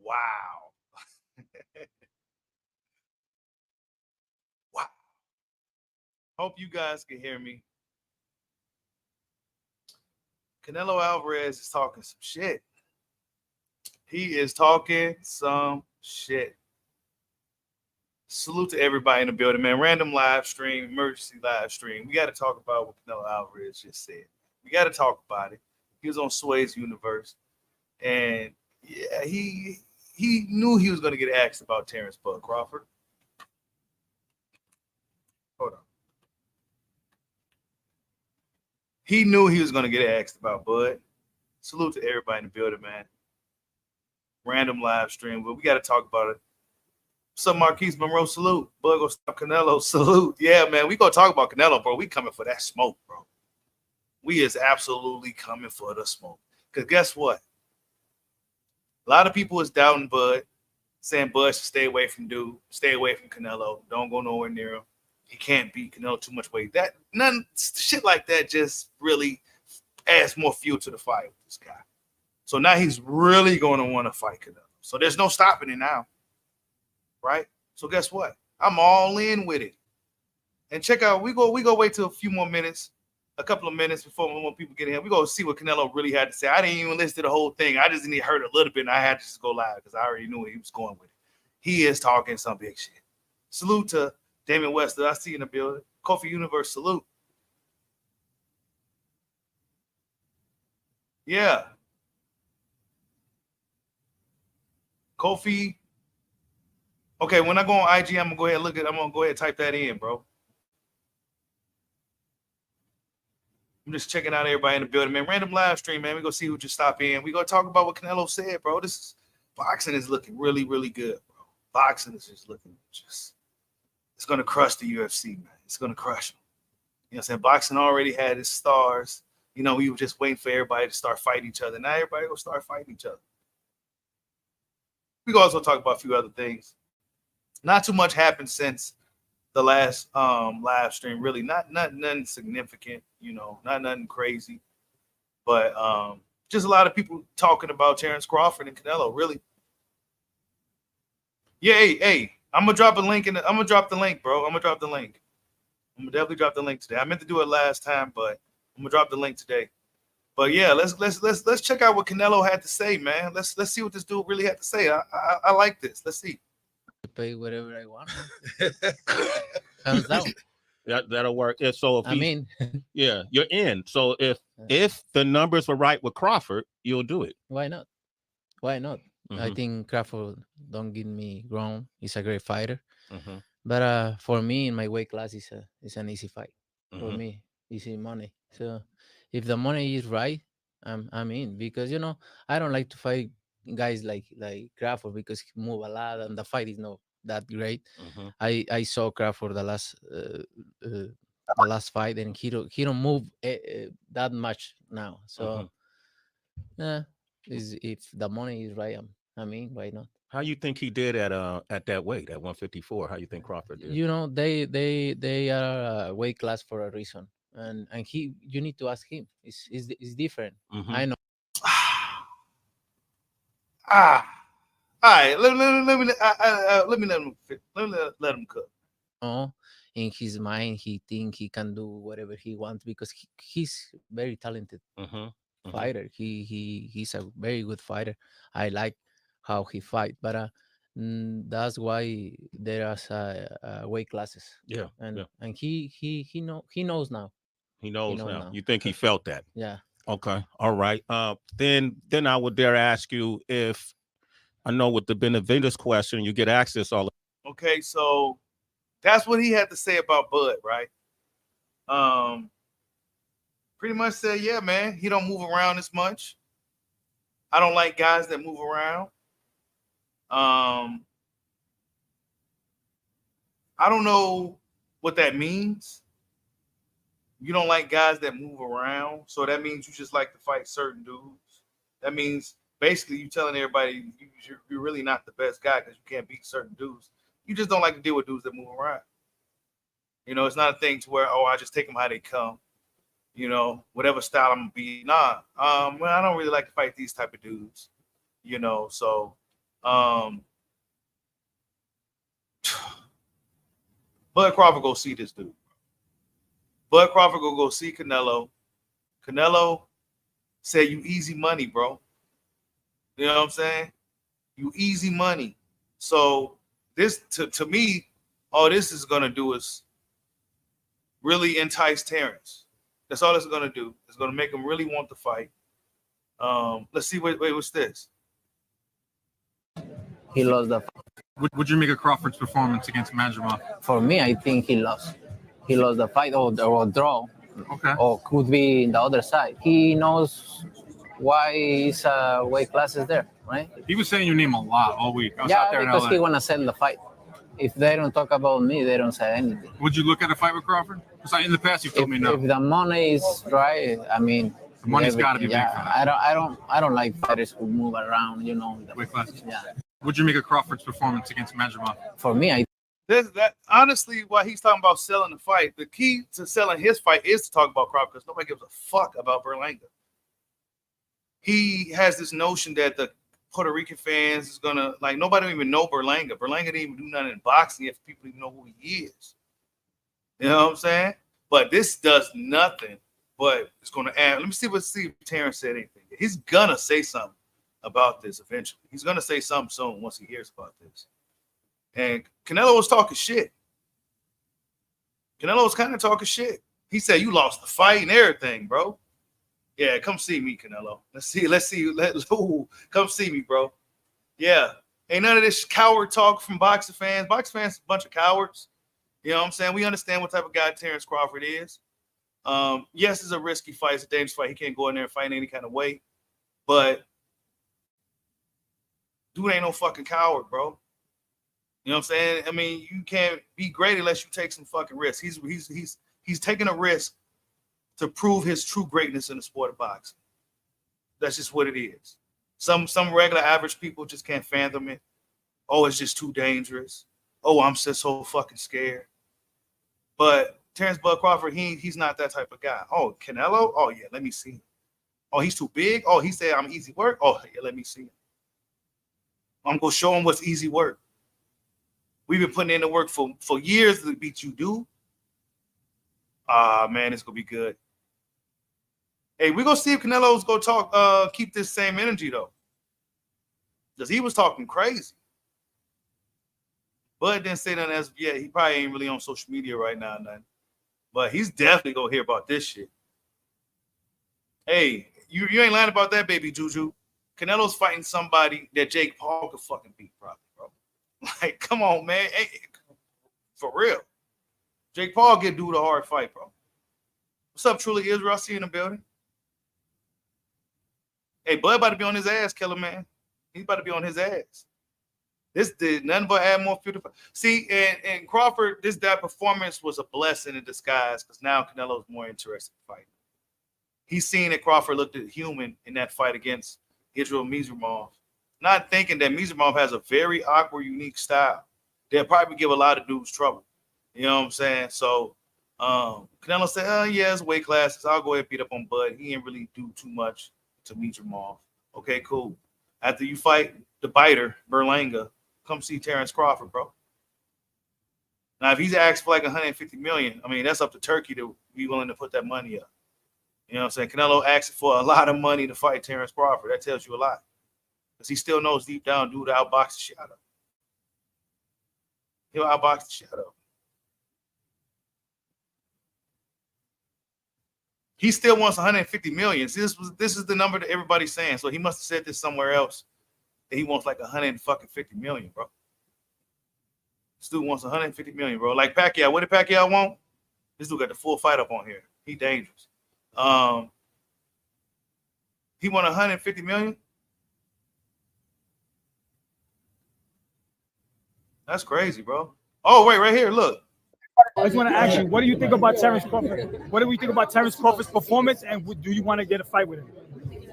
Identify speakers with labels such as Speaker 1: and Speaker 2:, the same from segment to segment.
Speaker 1: Wow. Wow. Hope you guys can hear me. Canelo Alvarez is talking some shit. He is talking some shit. Salute to everybody in the building, man. Random live stream, emergency live stream. We got to talk about what Canelo Alvarez just said. We got to talk about it. He was on Sway's Universe, and yeah, he knew he was going to get asked about Terence Bud Crawford. Hold on. He knew he was going to get asked about Bud. Salute to everybody in the building, man. Random live stream, but we got to talk about it. What's up, Marquise Monroe? Salute. Bud go stop Canelo. Salute. Yeah, man, we gonna talk about Canelo, bro. We coming for that smoke, bro. We is absolutely coming for the smoke. Because guess what? A lot of people is doubting Bud, saying Bud should stay away from Dude, stay away from Canelo. Don't go nowhere near him. He can't beat Canelo too much weight. That none shit like that just really adds more fuel to the fire with this guy. So now he's really going to want to fight Canelo. So there's no stopping it now. Right? So guess what? I'm all in with it. And check out, we go wait till a few more minutes, a couple of minutes before more people get in. We go see what Canelo really had to say. I didn't even listen to the whole thing. I just heard a little bit, and I had to just go live because I already knew where he was going with it. He is talking some big shit. Salute to Damian Wester. I see you in the building. Kofi Universe, salute. Yeah. Kofi. Okay, when I go on IG, I'm gonna go ahead and type that in, bro. I'm just checking out everybody in the building, man. Random live stream, man. We gonna see who just stop in. We gonna talk about what Canelo said, bro. Boxing is looking really, really good, bro. Boxing is just looking it's gonna crush the UFC, man. It's gonna crush them. You know what I'm saying? Boxing already had its stars. You know, we were just waiting for everybody to start fighting each other. Now everybody gonna start fighting each other. We can also talk about a few other things. Not too much happened since the last live stream. Really, not nothing significant. You know, not nothing crazy. But just a lot of people talking about Terence Crawford and Canelo. Really. Yeah, hey, I'm gonna drop a link I'm gonna drop the link, bro. I'm gonna drop the link. I'm gonna definitely drop the link today. I meant to do it last time, but I'm gonna drop the link today. But yeah, let's check out what Canelo had to say, man. Let's see what this dude really had to say. I like this. Let's see.
Speaker 2: Pay whatever I want. Hands down.
Speaker 3: That'll work. So if yeah, you're in. So if the numbers were right with Crawford, you'll do it.
Speaker 2: Why not? Why not? Mm-hmm. I think Crawford don't get me wrong. He's a great fighter. Mm-hmm. But for me, in my weight class, it's an easy fight. Mm-hmm. For me, easy money. So if the money is right, I'm in, because I don't like to fight guys like Crawford because he move a lot and the fight is not that great. Mm-hmm. I saw Crawford the last fight, and he don't move that much now. So if the money is right, I mean, why not?
Speaker 3: How you think he did at that weight, at 154? How you think Crawford did?
Speaker 2: They are a weight class for a reason, and you need to ask him. It's different. Mm-hmm. I know.
Speaker 1: All right. Let him cook.
Speaker 2: Oh, in his mind, he think he can do whatever he wants because he's very talented fighter. He's a very good fighter. I like how he fight, but that's why there are weight classes.
Speaker 3: Yeah,
Speaker 2: and he knows now.
Speaker 3: He knows now. You think he felt that?
Speaker 2: Yeah.
Speaker 3: Okay. All right. Then I would dare ask you, if I know with the Benavides question, you get asked this all.
Speaker 1: Okay, so that's what he had to say about Bud, right? Pretty much said, yeah, man, he don't move around as much. I don't like guys that move around. I don't know what that means. You don't like guys that move around, so that means you just like to fight certain dudes. That means basically you telling everybody you're really not the best guy because you can't beat certain dudes. You just don't like to deal with dudes that move around. You know, it's not a thing to where, I just take them how they come. You know, whatever style I'm gonna be. Nah, I don't really like to fight these type of dudes. You know, so Bud Crawford go see this dude. Bud Crawford go see Canelo. Canelo said, "You easy money, bro." You know what I'm saying? You easy money. So this, to me, all this is gonna do is really entice Terence. That's all it's gonna do. It's gonna make him really want to fight. Let's see. Wait, what's this?
Speaker 2: He lost the fight.
Speaker 4: Would you make a Crawford's performance against Manjumov?
Speaker 2: For me, I think he lost. He lost the fight or draw.
Speaker 4: Okay.
Speaker 2: Or could be in the other side. He knows why his weight class is there, right?
Speaker 4: He was saying your name a lot all week. I was out there in
Speaker 2: because
Speaker 4: LA.
Speaker 2: he want to sell the fight. If they don't talk about me, they don't say anything.
Speaker 4: Would you look at a fight with Crawford? Because in the past, you've told me no.
Speaker 2: If the money is right, I mean,
Speaker 4: the money's got to be big for that.
Speaker 2: I don't like fighters who move around, you know.
Speaker 4: Weight classes.
Speaker 2: Yeah.
Speaker 4: Would you make a Crawford's performance against Manjumov?
Speaker 2: For me,
Speaker 1: that honestly, while he's talking about selling the fight, the key to selling his fight is to talk about Crawford because nobody gives a fuck about Berlanga. He has this notion that the Puerto Rican fans is gonna like nobody don't even know Berlanga. Berlanga didn't even do nothing in boxing if people even know who he is. You know what I'm saying? But this does nothing, but it's gonna add. Let me see if Terence said anything. He's gonna say something about this eventually. He's gonna say something soon once he hears about this. And Canelo was talking shit. Canelo was kind of talking shit. He said, "You lost the fight and everything, bro." Yeah, come see me, Canelo. Let's see. Come see me, bro. Yeah, ain't none of this coward talk from boxing fans. Boxing fans, a bunch of cowards. You know what I'm saying? We understand what type of guy Terence Crawford is. Yes, it's a risky fight. It's a dangerous fight. He can't go in there and fight in any kind of way. But dude ain't no fucking coward, bro. You know what I'm saying? I mean, you can't be great unless you take some fucking risks. He's taking a risk to prove his true greatness in the sport of boxing. That's just what it is. Some regular average people just can't fathom it. Oh, it's just too dangerous. Oh, I'm just so fucking scared. But Terence Bud Crawford, he's not that type of guy. Oh, Canelo? Oh, yeah, let me see him. Oh, he's too big? Oh, he said I'm easy work? Oh, yeah, let me see him. I'm going to show him what's easy work. We've been putting in the work for years to beat you, dude. Man, it's going to be good. Hey, we're going to see if Canelo's going to talk, keep this same energy, though. Because he was talking crazy. Bud didn't say nothing as yet. He probably ain't really on social media right now, nothing. But he's definitely going to hear about this shit. Hey, you ain't lying about that, baby Juju. Canelo's fighting somebody that Jake Paul could fucking beat, probably, bro. Like, come on, man. Hey, for real. Jake Paul get dude a hard fight, bro. What's up, Truly Israel? I see you in the building. Hey, Bud about to be on his ass, killer man. He's about to be on his ass. This did nothing but add more fuel. See, and Crawford, that performance was a blessing in disguise because now Canelo's more interested in fighting. He's seen that Crawford looked at human in that fight against Israel Mizumov, not thinking that Mizumov has a very awkward, unique style. They'll probably give a lot of dudes trouble. You know what I'm saying? So Canelo said, "Oh, yeah, it's weight classes. I'll go ahead and beat up on Bud. He ain't really do too much to Mizumov." Okay, cool. After you fight the biter, Berlanga, come see Terence Crawford, bro. Now, if he's asked for like 150 million, I mean, that's up to Turkey to be willing to put that money up. You know what I'm saying? Canelo asked for a lot of money to fight Terence Crawford. That tells you a lot. Because he still knows deep down, dude, outbox the shit out of him. He'll outbox the shit out of him. He still wants 150 million. See, this is the number that everybody's saying. So he must have said this somewhere else. That he wants like 150 million, bro. This dude wants 150 million, bro. Like Pacquiao. What did Pacquiao want? This dude got the full fight up on here. He dangerous. He won 150 million. That's crazy, bro. Oh, wait, right here. Look.
Speaker 5: I just want to ask you, what do you think about Terence Crawford? What do we think about Terence Crawford's performance, and do you want to get a fight with him?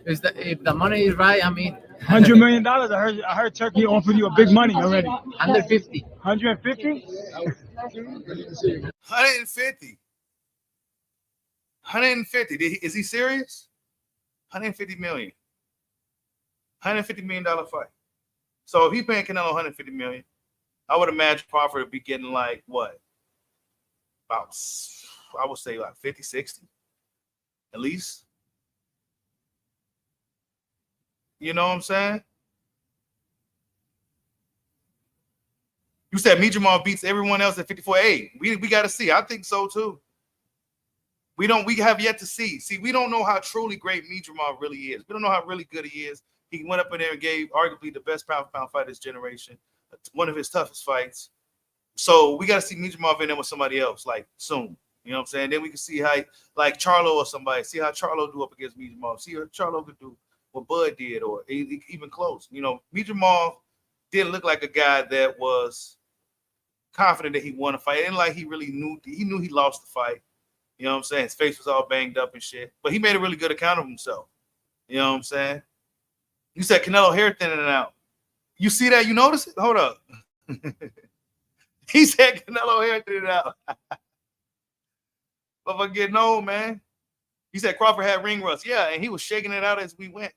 Speaker 2: If the money is right, I mean,
Speaker 5: $100 million. I heard Turkey offered you a big money already.
Speaker 2: 150.
Speaker 5: 150?
Speaker 1: 150. 150. Is he serious? 150 million. $150 million fight. So if he paying Canelo 150 million, I would imagine Crawford would be getting like what? About, I would say like 50, 60 at least. You know what I'm saying? You said Mijamal beats everyone else at 54. Hey, we got to see. I think so too. We have yet to see. See, we don't know how truly great Mijamal really is. We don't know how really good he is. He went up in there and gave arguably the best pound-for-pound fight of this generation, one of his toughest fights. So we got to see Mijamal in there with somebody else, like soon. You know what I'm saying? Then we can see how, like Charlo or somebody, see how Charlo do up against Mijamal. See what Charlo could do, what Bud did, or even close. You know, Mijamal didn't look like a guy that was confident that he won a fight. And like he knew he lost the fight. You know what I'm saying? His face was all banged up and shit. But he made a really good account of himself. You know what I'm saying? You said Canelo hair thinning out. You see that? You notice it? Hold up. He said Canelo hair thinning out. But for getting old, man. He said Crawford had ring rust. Yeah, and he was shaking it out as we went.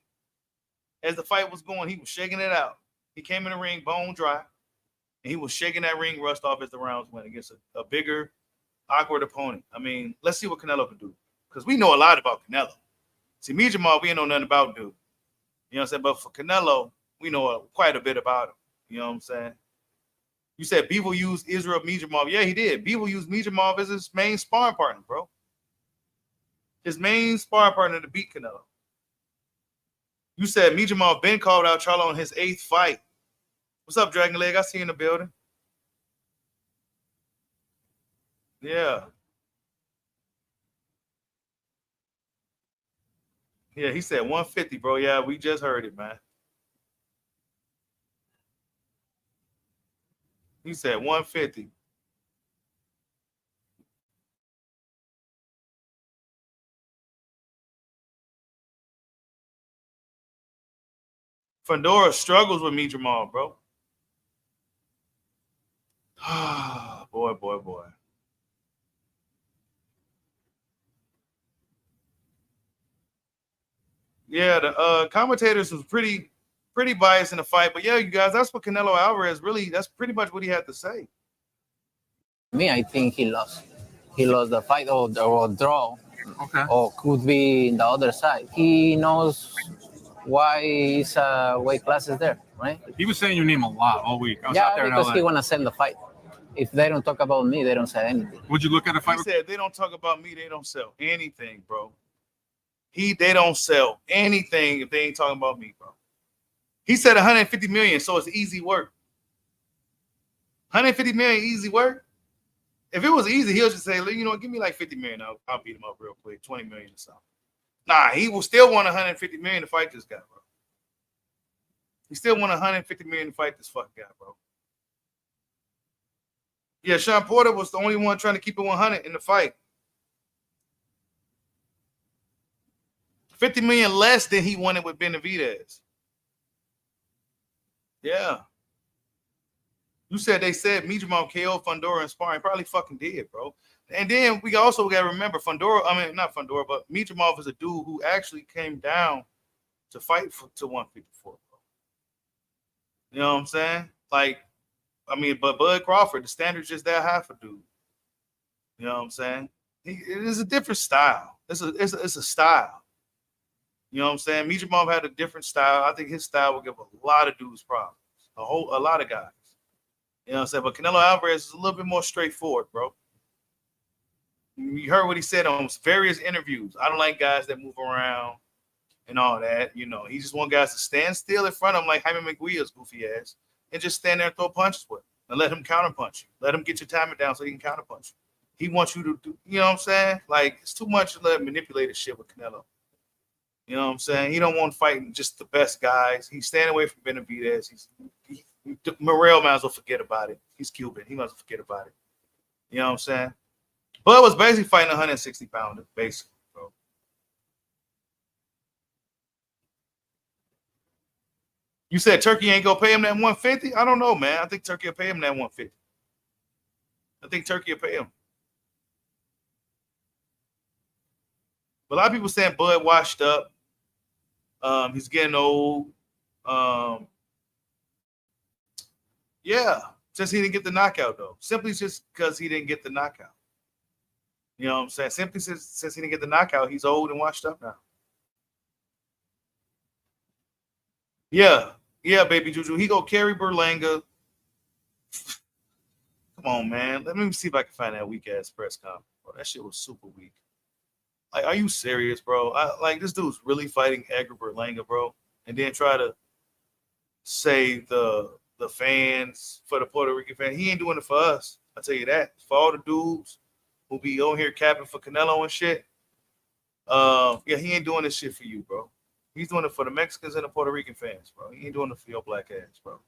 Speaker 1: As the fight was going, he was shaking it out. He came in the ring bone dry. And he was shaking that ring rust off as the rounds went against a bigger, awkward opponent. I mean, let's see what Canelo can do. Because we know a lot about Canelo. See, me, Jamal, we ain't know nothing about dude. You know what I'm saying? But for Canelo, we know quite a bit about him. You know what I'm saying? You said Beaver used Israel Mijamal. Yeah, he did. Beaver used Mijamal as his main sparring partner, bro. His main sparring partner to beat Canelo. You said Mijamal been called out Charlo in his 8th fight. What's up, Dragon Leg? I see you in the building. Yeah. Yeah, he said 150, bro. Yeah, we just heard it, man. He said 150. Fandora struggles with me, Jamal, bro. Boy. Yeah, the commentators was pretty biased in the fight, but yeah, you guys, that's what Canelo Alvarez really. That's pretty much what he had to say.
Speaker 2: Me, I think he lost. He lost the fight or draw.
Speaker 4: Okay.
Speaker 2: Or could be in the other side. He knows why his weight class is there, right?
Speaker 4: He was saying your name a lot all week. I was out there in
Speaker 2: because
Speaker 4: LA.
Speaker 2: he want to sell the fight. If they don't talk about me, they don't say anything.
Speaker 4: Would you look at a fight?
Speaker 1: He said they don't talk about me, they don't sell anything, bro. They don't sell anything if they ain't talking about me, bro. He said 150 million, so it's easy work. 150 million easy work. If it was easy, he'll just say, you know, give me like 50 million. I'll beat him up real quick. 20 million or something. Nah, he will still want 150 million to fight this guy, bro. He still want 150 million to fight this fucking guy, bro. Yeah, Sean Porter was the only one trying to keep it 100 in the fight. 50 million less than he wanted with Benavidez. Yeah. You said they said Mijamal KO Fundora in sparring. Probably fucking did, bro. And then we also got to remember not Fundora, but Mijamal is a dude who actually came down to fight to 154, bro. You know what I'm saying? Like, I mean, but Bud Crawford, the standard's just that high for dude. You know what I'm saying? It is a different style. It's a style. You know what I'm saying? Mijamal had a different style. I think his style will give a lot of dudes problems. A lot of guys. You know what I'm saying? But Canelo Alvarez is a little bit more straightforward, bro. You heard what he said on various interviews. I don't like guys that move around and all that. You know, he just wants guys to stand still in front of him like Jaime McGuia's goofy ass and just stand there and throw punches with him and let him counterpunch you. Let him get your timing down so he can counterpunch you. He wants you to do, you know what I'm saying? Like, it's too much to let manipulated shit with Canelo. You know what I'm saying? He don't want fighting just the best guys. He's staying away from Benavidez. Morrell might as well forget about it. He's Cuban. He might as well forget about it. You know what I'm saying? Bud was basically fighting 160 pounder, basically, bro. You said Turkey ain't gonna pay him that 150? I don't know, man. I think Turkey will pay him that 150. I think Turkey will pay him. But a lot of people saying Bud washed up. He's getting old. Yeah, just he didn't get the knockout though. Simply just because he didn't get the knockout. You know what I'm saying? Simply since he didn't get the knockout, he's old and washed up now. Yeah, baby Juju. He go carry Berlanga. Come on, man. Let me see if I can find that weak ass press conference. Bro, that shit was super weak. Like, are you serious, bro? Like this dude's really fighting Edgar Berlanga, bro, and then try to say the fans for the Puerto Rican fan. He ain't doing it for us. I tell you that. For all the dudes who be on here capping for Canelo and shit. Yeah, he ain't doing this shit for you, bro. He's doing it for the Mexicans and the Puerto Rican fans, bro. He ain't doing it for your black ass, bro.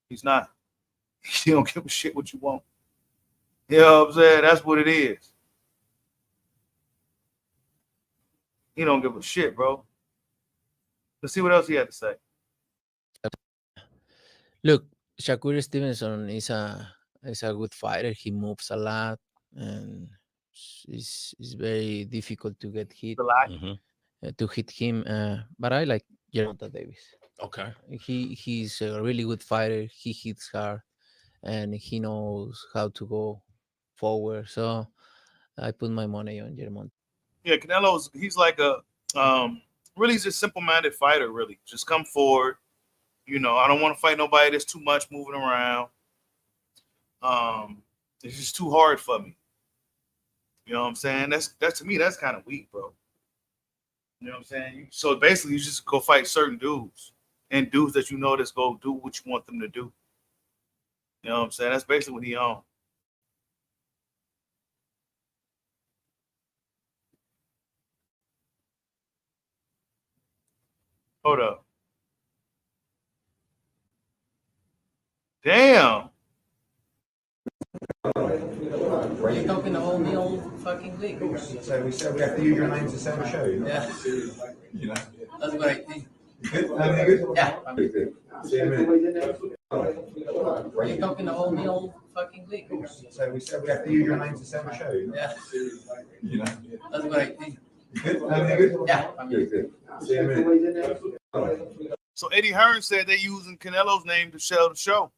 Speaker 1: He's not. He don't give a shit what you want. You know what I'm saying? That's what it is. He don't give a shit, bro. Let's see what else he had to say.
Speaker 2: Look, Shakur Stevenson is a good fighter. He moves a lot, and it's very difficult to get hit. To hit him. But I like Gervonta Davis.
Speaker 3: Okay.
Speaker 2: He's a really good fighter. He hits hard, and he knows how to go forward. So I put my money on Gervonta.
Speaker 1: Yeah, he's like a really just simple-minded fighter, really. Just come forward. You know, I don't want to fight nobody that's too much moving around. It's just too hard for me. You know what I'm saying? That's to me, that's kind of weak, bro. You know what I'm saying? So basically, you just go fight certain dudes and dudes that you know that's go do what you want them to do. You know what I'm saying? That's basically what he on. Hold up. Damn.
Speaker 2: Are you talking the whole meal fucking week?
Speaker 6: So we said we have to use your name to send a show.
Speaker 2: Yeah.
Speaker 6: You know.
Speaker 2: That's what I think.
Speaker 6: Good? Everything good?
Speaker 2: Yeah.
Speaker 6: Good. See you in a minute.
Speaker 2: Are you talking the whole meal fucking week?
Speaker 6: So we said we have to use your name to send a show.
Speaker 2: Yeah.
Speaker 6: You know.
Speaker 2: That's what I think.
Speaker 6: Good? Everything good?
Speaker 2: Yeah.
Speaker 6: Good. See you in a minute.
Speaker 1: So Eddie Hearn said they're using Canelo's name to sell the show.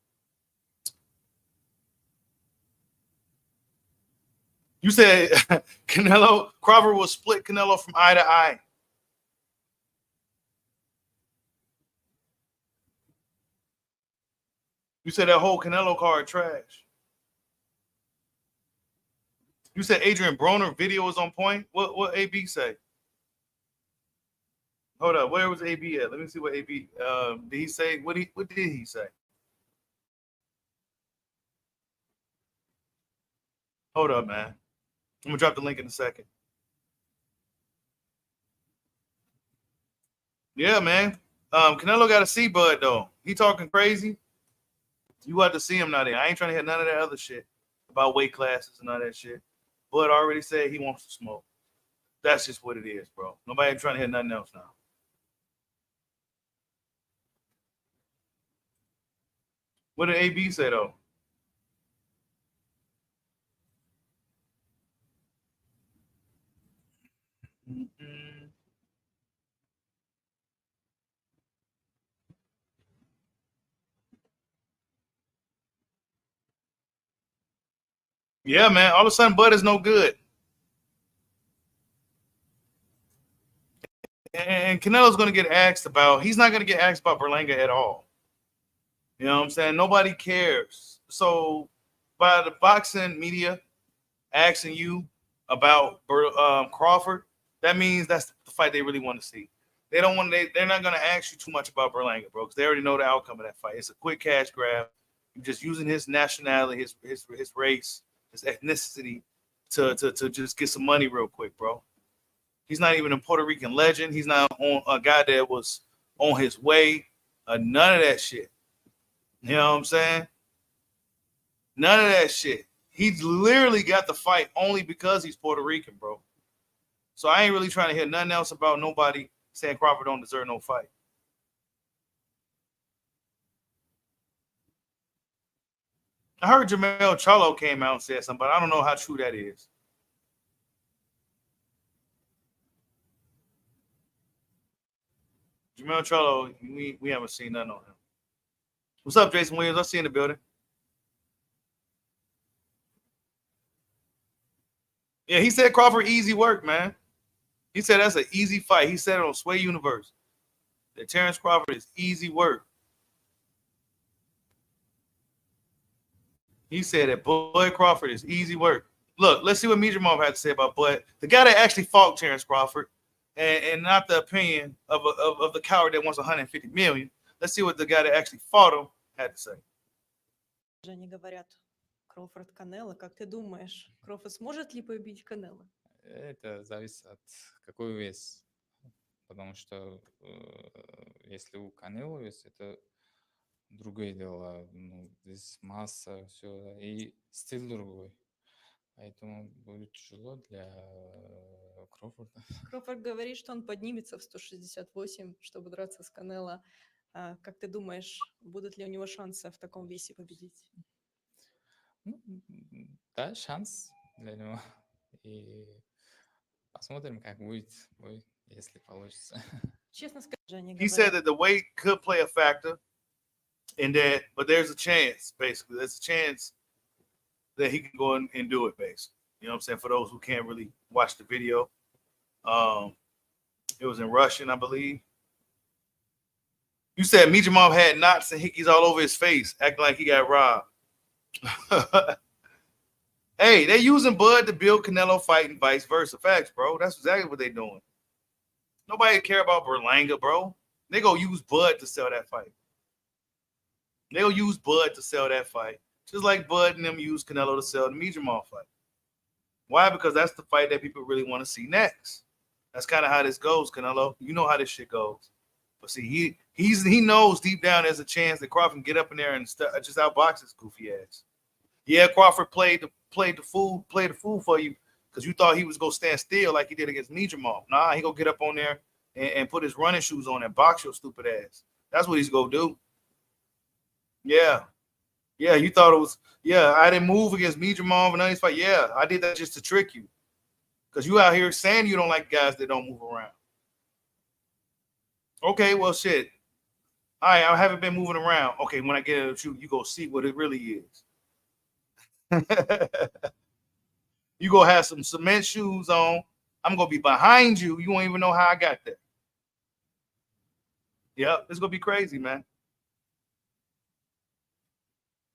Speaker 1: You said Crawford will split Canelo from eye to eye. You said that whole Canelo card trash. You said Adrian Broner video was on point. What AB say? Hold up, where was AB at? Let me see what AB did he say? What did he say? Hold up, man. I'm gonna drop the link in a second. Yeah, man. Canelo got a C bud though. He talking crazy. You have to see him now. There, I ain't trying to hear none of that other shit about weight classes and all that shit. Bud already said he wants to smoke. That's just what it is, bro. Nobody ain't trying to hear nothing else now. What did AB say though? Mm-hmm. Yeah, man. All of a sudden, Bud is no good. And Canelo's going to get asked about, he's not going to get asked about Berlanga at all. You know what I'm saying? Nobody cares. So by the boxing media asking you about Crawford, that means that's the fight they really want to see. They're not going to ask you too much about Berlanga, bro, because they already know the outcome of that fight. It's a quick cash grab. You're just using his nationality, his race, his ethnicity to just get some money real quick, bro. He's not even a Puerto Rican legend. He's not on a guy that was on his way. None of that shit. You know what I'm saying? None of that shit. He's literally got the fight only because he's Puerto Rican, bro. So I ain't really trying to hear nothing else about nobody saying Crawford don't deserve no fight. I heard Jamel Charlo came out and said something, but I don't know how true that is. Jamel Charlo, we haven't seen nothing on him. What's up, Jason Williams? I see you in the building. Yeah, he said Crawford easy work, man. He said that's an easy fight. He said it on Sway Universe that Terence Crawford is easy work. He said that Bud Crawford is easy work. Look, let's see what Mijamov had to say about Bud, the guy that actually fought Terence Crawford, and not the opinion of the coward that wants 150 million. Let's see what the guy that actually fought him had to say.
Speaker 7: Они говорят, Кроуфорд Канело, как ты думаешь, Кроуфорд сможет ли победить Канело?
Speaker 8: Это зависит от какой вес. Потому что если у Канело вес, это другое дело. Ну, здесь масса, все, и стиль другой. Поэтому будет тяжело для Кроуфорда.
Speaker 7: Кроуфорд говорит, что он поднимется в 168, чтобы драться с Канело. Как ты думаешь, будут ли у него шансы в таком весе победить?
Speaker 8: Ну, да, шанс для него. И посмотрим, как будет бой, если получится.
Speaker 7: Честно скажу, они
Speaker 1: He said that the weight could play a factor in that, but there's a chance, basically. There's a chance that he can go and do it, basically. You know what I'm saying? For those who can't really watch the video. It was in Russian, I believe. You said Mijamov had knots and hickeys all over his face, acting like he got robbed. Hey, they're using Bud to build Canelo fight and vice versa. Facts, bro. That's exactly what they're doing. Nobody care about Berlanga, bro. They go use Bud to sell that fight. They'll use Bud to sell that fight. Just like Bud and them use Canelo to sell the Mijamov fight. Why? Because that's the fight that people really want to see next. That's kind of how this goes, Canelo. You know how this shit goes. But see, he knows deep down there's a chance that Crawford can get up in there and just outbox his goofy ass. Yeah, Crawford played the fool for you because you thought he was gonna stand still like he did against Mijamov. Nah, he gonna get up on there and put his running shoes on and box your stupid ass. That's what he's gonna do. Yeah, you thought it was. Yeah, I didn't move against Mijamov and none of these fight. Yeah, I did that just to trick you because you out here saying you don't like guys that don't move around. Okay, well, shit. All right, I haven't been moving around. Okay, when I get at you, you go see what it really is. You go have some cement shoes on. I'm gonna be behind you. You won't even know how I got there. Yep, it's gonna be crazy, man.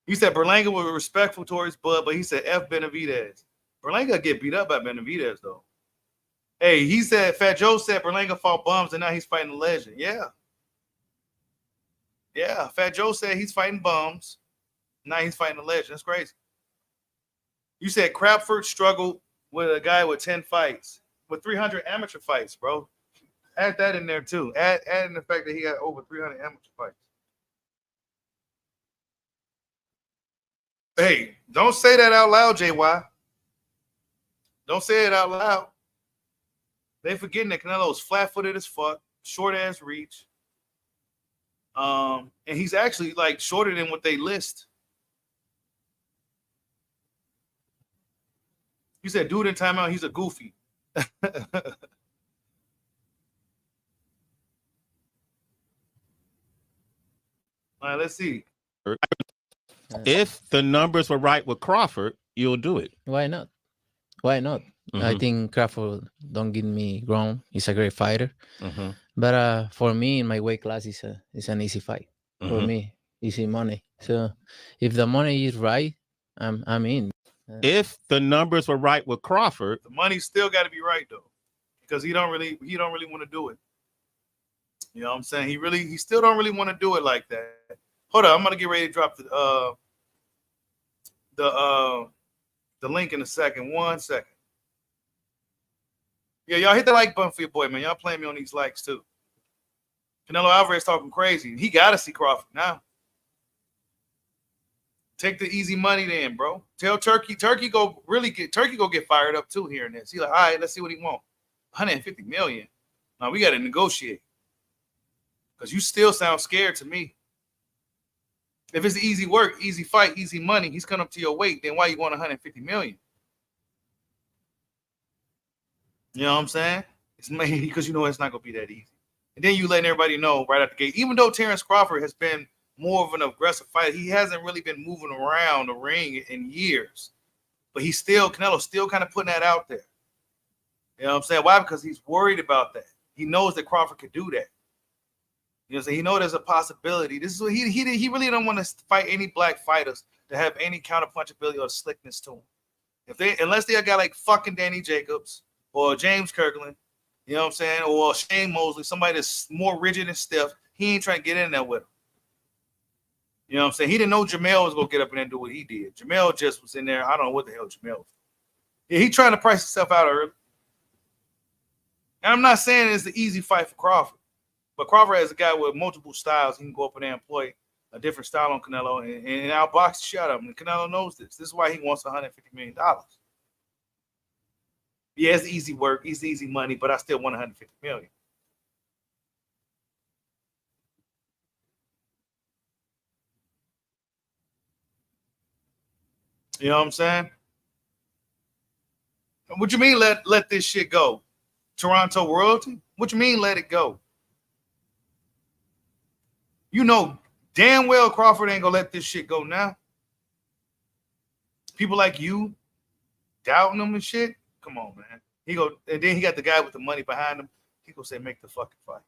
Speaker 1: He said Berlanga was respectful towards Bud, but he said F Benavidez. Berlanga get beat up by Benavidez though. Hey, he said Fat Joe said Berlanga fought bums and now he's fighting a legend. Yeah, Fat Joe said he's fighting bums. Now he's fighting a legend. That's crazy. You said Crawford struggled with a guy with 10 fights, with 300 amateur fights, bro. Add that in there too. Add in the fact that he got over 300 amateur fights. Hey, don't say that out loud, JY. Don't say it out loud. They forgetting that Canelo's flat-footed as fuck, short-ass reach. And he's actually like shorter than what they list. You said dude in timeout, he's a goofy. All right, let's see.
Speaker 3: If the numbers were right with Crawford, you'll do it.
Speaker 2: Why not? I think Crawford don't get me wrong. He's a great fighter. But for me, in my weight class, it's an easy fight. For me, easy money. So if the money is right, I'm in.
Speaker 3: If the numbers were right with Crawford,
Speaker 1: the money still got to be right though, because he don't really want to do it. You know what I'm saying? He still don't really want to do it like that. Hold on, I'm gonna get ready to drop the link in a second. 1 second. Yeah, y'all hit the like button for your boy, man. Y'all playing me on these likes too. Canelo Alvarez talking crazy. He got to see Crawford now. Take the easy money then, bro. Tell Turkey go get fired up too here and there. See, like, all right, let's see what he want. 150 million. Now we got to negotiate. Because you still sound scared to me. If it's easy work, easy fight, easy money, he's coming up to your weight, then why you want 150 million? You know what I'm saying? It's because you know it's not going to be that easy. And then you letting everybody know right out the gate, even though Terence Crawford has been more of an aggressive fighter. He hasn't really been moving around the ring in years, but Canelo's still kind of putting that out there. You know what I'm saying? Why? Because he's worried about that. He knows that Crawford could do that. You know what I'm saying? He knows there's a possibility. This is what he really don't want to fight any black fighters to have any counterpunchability or slickness to them. Unless they got like fucking Danny Jacobs or James Kirkland, you know what I'm saying, or Shane Mosley, somebody that's more rigid and stiff, he ain't trying to get in there with him. You know what I'm saying? He didn't know Jamel was gonna get up in there and do what he did. Jamel just was in there. I don't know what the hell Jamel was. Yeah, he trying to price himself out early. And I'm not saying it's an easy fight for Crawford, but Crawford is a guy with multiple styles. He can go up in there and employ a different style on Canelo and outbox the shit out of him. And Canelo knows this. This is why he wants $150 million. Yeah, it's easy work, it's easy money, but I still want $150 million. You know what I'm saying? What you mean let this shit go? Toronto royalty? What you mean let it go? You know damn well Crawford ain't gonna let this shit go now. People like you doubting him and shit. Come on, man. And then he got the guy with the money behind him. He gonna say make the fucking fight.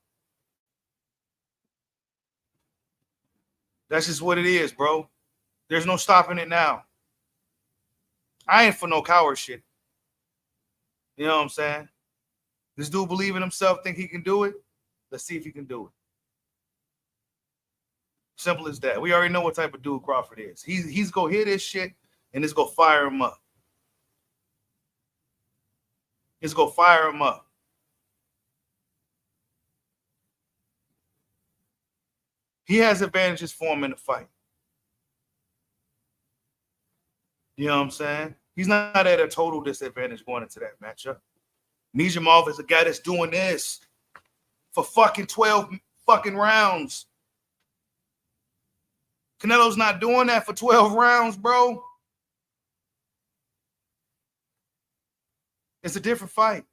Speaker 1: That's just what it is, bro. There's no stopping it now. I ain't for no coward shit. You know what I'm saying? This dude believe in himself, think he can do it. Let's see if he can do it. Simple as that. We already know what type of dude Crawford is. He's gonna hear this shit and it's gonna fire him up. It's gonna fire him up. He has advantages for him in the fight. You know what I'm saying? He's not at a total disadvantage going into that matchup. Nijamov is a guy that's doing this for fucking 12 fucking rounds. Canelo's not doing that for 12 rounds, bro. It's a different fight.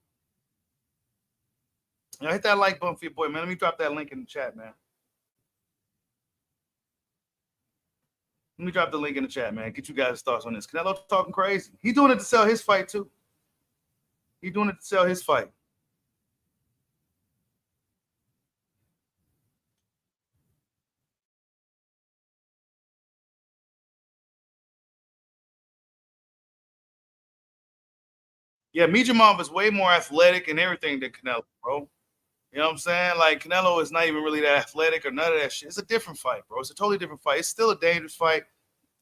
Speaker 1: Now hit that like button for your boy, man. Let me drop that link in the chat, man. Let me drop the link in the chat, man. Get you guys' thoughts on this. Canelo talking crazy. He's doing it to sell his fight, too. He's doing it to sell his fight. Yeah, Mijamov is way more athletic and everything than Canelo, bro. You know what I'm saying? Like, Canelo is not even really that athletic or none of that shit. It's a different fight, bro. It's a totally different fight. It's still a dangerous fight,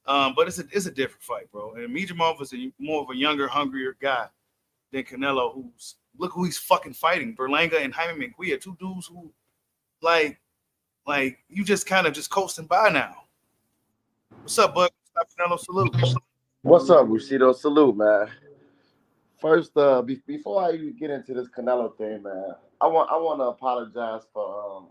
Speaker 1: but it's a different fight, bro. And Mijamov is more of a younger, hungrier guy than Canelo, look who he's fucking fighting. Berlanga and Jaime Munguia, two dudes who, like you just kind of just coasting by now. What's up, bud? Canelo, salute.
Speaker 9: What's up, Bushido? Salute, man. First, before I even get into this Canelo thing, man, I want to apologize for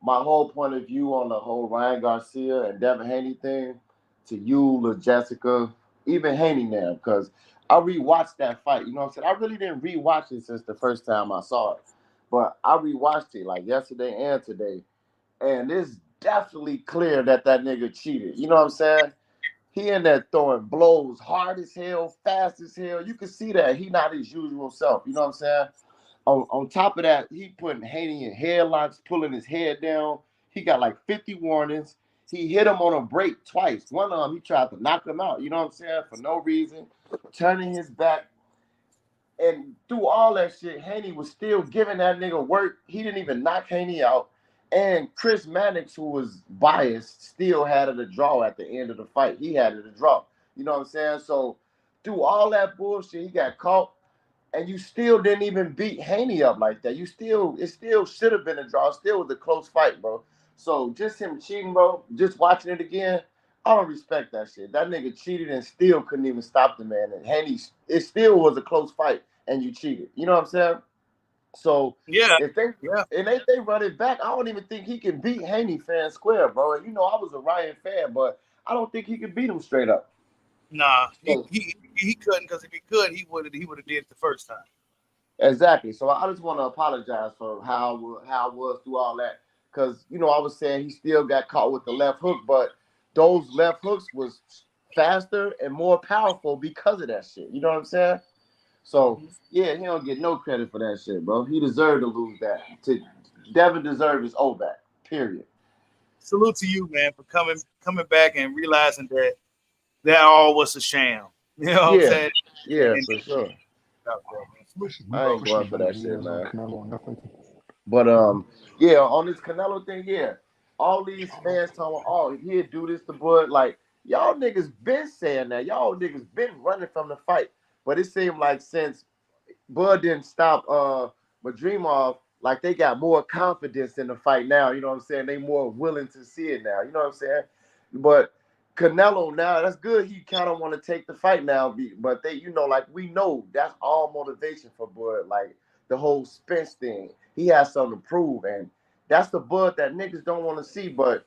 Speaker 9: my whole point of view on the whole Ryan Garcia and Devin Haney thing to you, Jessica, even Haney now, because I rewatched that fight. You know what I'm saying? I really didn't rewatch it since the first time I saw it, but I rewatched it like yesterday and today, and it's definitely clear that nigga cheated. You know what I'm saying? He in there throwing blows hard as hell, fast as hell. You can see that he not his usual self. You know what I'm saying? On top of that, he putting Haney in headlocks, pulling his head down. He got like 50 warnings. He hit him on a break twice. One of them, he tried to knock him out. You know what I'm saying? For no reason, turning his back. And through all that shit, Haney was still giving that nigga work. He didn't even knock Haney out. And Chris Mannix, who was biased, still had it a draw at the end of the fight. He had it a draw. You know what I'm saying? So through all that bullshit, he got caught. And you still didn't even beat Haney up like that. It still should have been a draw. It still was a close fight, bro. So just him cheating, bro, just watching it again, I don't respect that shit. That nigga cheated and still couldn't even stop the man. And Haney, it still was a close fight, and you cheated. You know what I'm saying? So if they run it back, I don't even think he can beat Haney fair and square, bro. And you know I was a Ryan fan, but I don't think he could beat him straight up.
Speaker 1: Nah, he couldn't, because if he could, he would have did it the first time.
Speaker 9: Exactly. So I just want to apologize for how I was through all that. because I was saying he still got caught with the left hook, but those left hooks was faster and more powerful because of that shit. You know what I'm saying? So yeah, he don't get no credit for that shit, bro. He deserved to lose that. Devin deserved his O back. Period.
Speaker 1: Salute to you, man, for coming back and realizing that all was a sham. You know what I'm saying?
Speaker 9: Yeah, for sure. I ain't going for that shit, man. But yeah, on this Canelo thing, yeah, all these fans talking, oh, he'll do this to Bud. Like, y'all niggas been saying that. Y'all niggas been running from the fight. But it seemed like since Bud didn't stop Madrimov, like they got more confidence in the fight now. You know what I'm saying? They more willing to see it now. You know what I'm saying? But Canelo now, that's good. He kind of want to take the fight now, but they, like we know that's all motivation for Bud. Like the whole Spence thing, he has something to prove, and that's the Bud that niggas don't want to see, but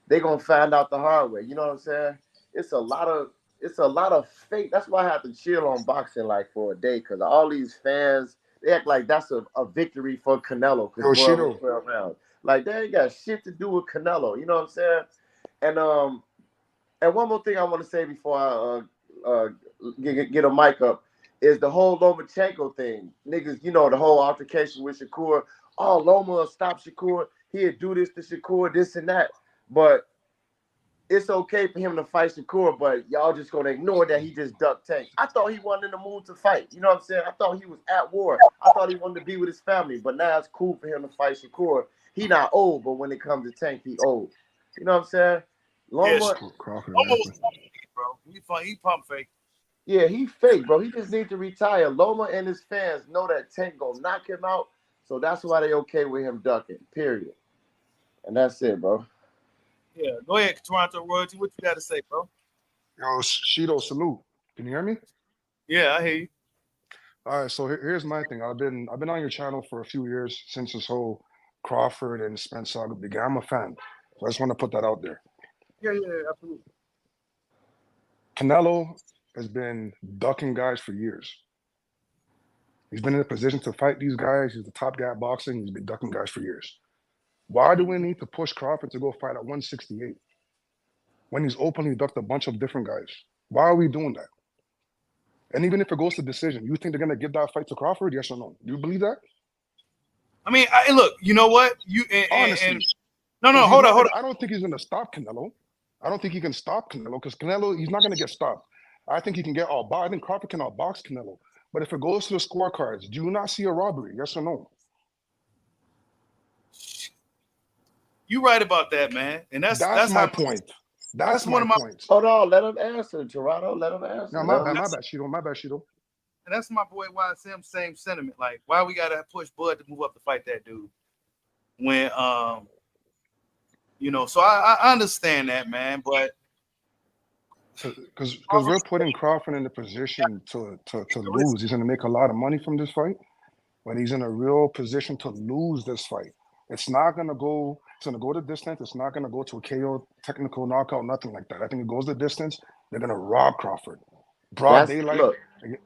Speaker 9: they gonna find out the hard way. You know what I'm saying? It's a lot of fake. That's why I have to chill on boxing like for a day, because all these fans, they act like that's a victory for Canelo because Bud was 12 rounds. Like they ain't got shit to do with Canelo. You know what I'm saying? And one more thing I want to say before I get a mic up is the whole Lomachenko thing. Niggas, the whole altercation with Shakur. Oh, Loma will stop Shakur. He'll do this to Shakur, this and that. But it's okay for him to fight Shakur, but y'all just going to ignore that he just ducked Tank. I thought he wasn't in the mood to fight. You know what I'm saying? I thought he was at war. I thought he wanted to be with his family. But now it's cool for him to fight Shakur. He not old, but when it comes to Tank, he old. You know what I'm saying? Loma was fake, bro. He pump fake. Yeah, he fake, bro. He just need to retire. Loma and his fans know that Tank gonna knock him out, so that's why they okay with him ducking. Period. And that's it, bro.
Speaker 1: Yeah, go ahead, Toronto Royalty. What you got to say, bro?
Speaker 10: Yo, Shido, salute. Can you hear me?
Speaker 1: Yeah, I hear you.
Speaker 10: All right, so here's my thing. I've been on your channel for a few years since this whole Crawford and Spence saga began. I'm a fan, so I just want to put that out there.
Speaker 1: Yeah, absolutely.
Speaker 10: Canelo has been ducking guys for years. He's been in a position to fight these guys. He's the top guy at boxing. He's been ducking guys for years. Why do we need to push Crawford to go fight at 168 when he's openly ducked a bunch of different guys? Why are we doing that? And even if it goes to decision, you think they're going to give that fight to Crawford? Yes or no? Do you believe that?
Speaker 1: I mean, look, you know what?
Speaker 10: Honestly.
Speaker 1: No, hold on.
Speaker 10: I don't think he's going to stop Canelo. I don't think he can stop Canelo because Canelo, he's not going to get stopped. I think he can get outboxed. I think Crawford can outbox Canelo. But if it goes to the scorecards, do you not see a robbery? Yes or no?
Speaker 1: You right about that, man. And that's
Speaker 10: my point. That's one of my points.
Speaker 9: Hold on, let him answer, Toronto. Let him answer.
Speaker 10: No, my bad, Shido.
Speaker 1: And that's my boy YSM, same sentiment. Like, why we gotta push Bud to move up to fight that dude? When so I understand that, man, but
Speaker 10: because we're putting Crawford in the position to lose. He's gonna make a lot of money from this fight, but he's in a real position to lose this fight. It's not gonna go. It's gonna go the distance. It's not gonna go to a KO, technical knockout, nothing like that. I think it goes the distance. They're gonna rob Crawford. Broad daylight.
Speaker 9: Look,
Speaker 10: right?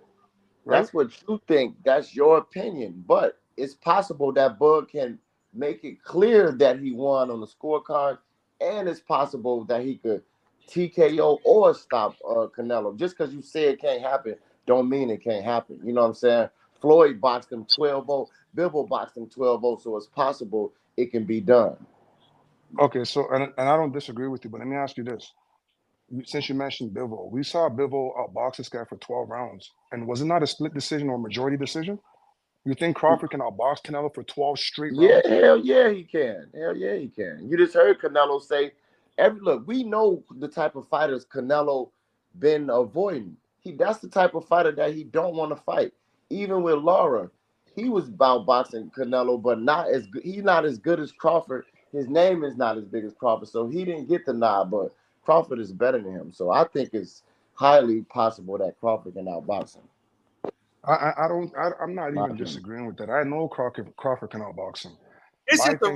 Speaker 9: That's what you think. That's your opinion. But it's possible that Bud can make it clear that he won on the scorecard, and it's possible that he could TKO or stop Canelo. Just because you say it can't happen, don't mean it can't happen. You know what I'm saying? Floyd boxed him 12-0. Bivol boxed him 12-0, so it's possible it can be done.
Speaker 10: Okay, so and I don't disagree with you, but let me ask you this. Since you mentioned Bivol, we saw Bivol outbox this guy for 12 rounds. And was it not a split decision or majority decision? You think Crawford can outbox Canelo for 12 straight rounds?
Speaker 9: Yeah, hell yeah, he can. Hell yeah, he can. You just heard Canelo say, look, we know the type of fighters Canelo been avoiding. That's the type of fighter that he don't want to fight. Even with Laura, he was outboxing Canelo, but not as good. He's not as good as Crawford. His name is not as big as Crawford, so he didn't get the nod, but Crawford is better than him. So I think it's highly possible that Crawford can outbox him.
Speaker 10: I'm not even disagreeing with that. I know Crawford can outbox him.
Speaker 1: It's just a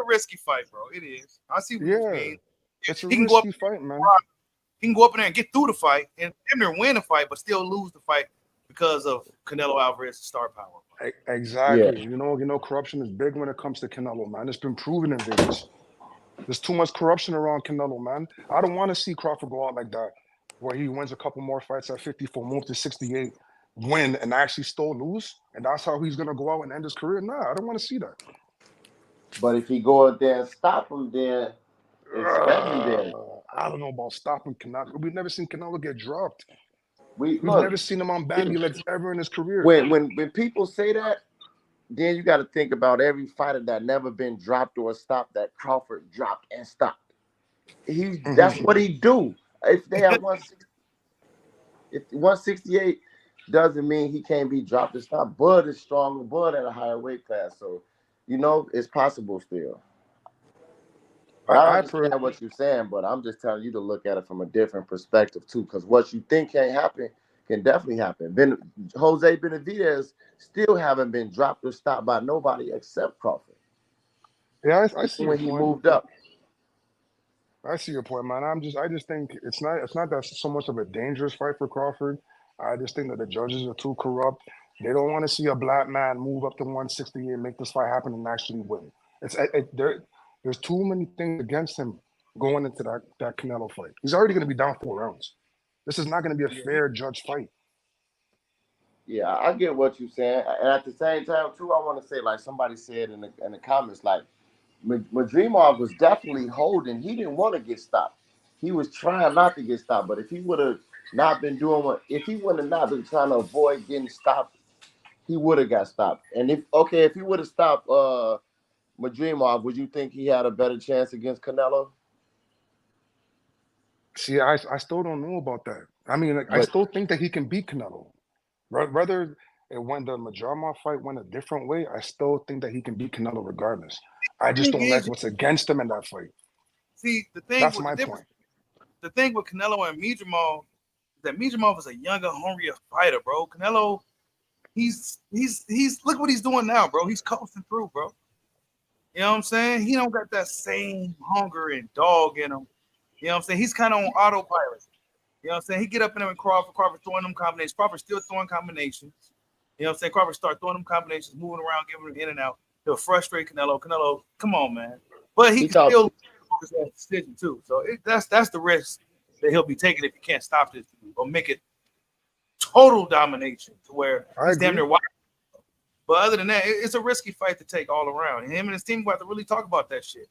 Speaker 1: risky fight, bro. It is. I see what you mean.
Speaker 10: It's a risky fight, man.
Speaker 1: He can go up in there and get through the fight and win the fight, but still lose the fight because of Canelo Alvarez's star power.
Speaker 10: Exactly. You know, corruption is big when it comes to Canelo, man. It's been proven in Vegas. There's too much corruption around Canelo, man. I don't want to see Crawford go out like that, where he wins a couple more fights at 54, move to 68, win, and actually still lose, and that's how he's gonna go out and end his career. Nah, I don't want to see that.
Speaker 9: But if he go out there and stop him, then it's legendary.
Speaker 10: I don't know about stopping Canelo. We've never seen Canelo get dropped.
Speaker 9: We've
Speaker 10: never seen him on bandy legs ever in his career.
Speaker 9: When people say that, then you got to think about every fighter that never been dropped or stopped that Crawford dropped and stopped. That's what he do. If they have 168 doesn't mean he can't be dropped and stopped. Bud is stronger. Bud at a higher weight class, so you know it's possible still. I understand what you're saying, but I'm just telling you to look at it from a different perspective too, because what you think can't happen can definitely happen. Jose Benavidez still haven't been dropped or stopped by nobody except Crawford.
Speaker 10: Yeah, I see
Speaker 9: when he moved up.
Speaker 10: I see your point, man. I just think it's not that so much of a dangerous fight for Crawford. I just think that the judges are too corrupt. They don't want to see a black man move up to 168 and make this fight happen and actually win. There's too many things against him going into that Canelo fight. He's already going to be down 4 rounds. This is not going to be a fair judge fight.
Speaker 9: Yeah, I get what you're saying. And at the same time, too, I want to say, like somebody said in the comments, like, Madrimov was definitely holding. He didn't want to get stopped. He was trying not to get stopped. But if he would have not been if he would have not been trying to avoid getting stopped, he would have got stopped. And if he would have stopped Madrimov, would you think he had a better chance against Canelo?
Speaker 10: See, I still don't know about that. I mean, I still think that he can beat Canelo. Whether when the Madrimov fight went a different way, I still think that he can beat Canelo regardless. I just don't like what's against him in that fight.
Speaker 1: See,
Speaker 10: That's my point.
Speaker 1: The thing with Canelo and Madrimov is that Madrimov is a younger, hungrier fighter, bro. Canelo, he's look what he's doing now, bro. He's coasting through, bro. You know what I'm saying? He don't got that same hunger and dog in him. You know what I'm saying? He's kind of on autopilot. You know what I'm saying? He get up in there with Crawford throwing them combinations. Crawford still throwing combinations. You know what I'm saying? Crawford start throwing them combinations, moving around, giving them in and out. He'll frustrate Canelo. Canelo, come on, man. But he can still focus on that decision too. So that's the risk that he'll be taking if he can't stop this or make it total domination to where he's damn near wide. But other than that, it's a risky fight to take all around. And him and his team got to really talk about that shit.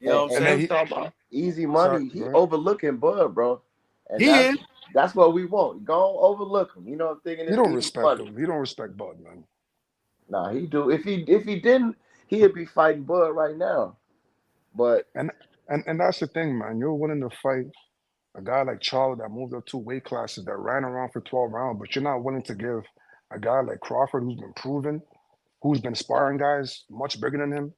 Speaker 1: You know what I'm saying?
Speaker 9: He talking about easy money. He overlooking Bud, bro. And that's what we want. Go overlook him. You know what I'm thinking?
Speaker 10: You don't respect him. You don't respect Bud, man.
Speaker 9: Nah, he do. If he didn't, he'd be fighting Bud right now. But
Speaker 10: and that's the thing, man. You're willing to fight a guy like Charlo that moved up 2 weight classes, that ran around for 12 rounds, but you're not willing to give a guy like Crawford, who's been proven, who's been sparring guys much bigger than him,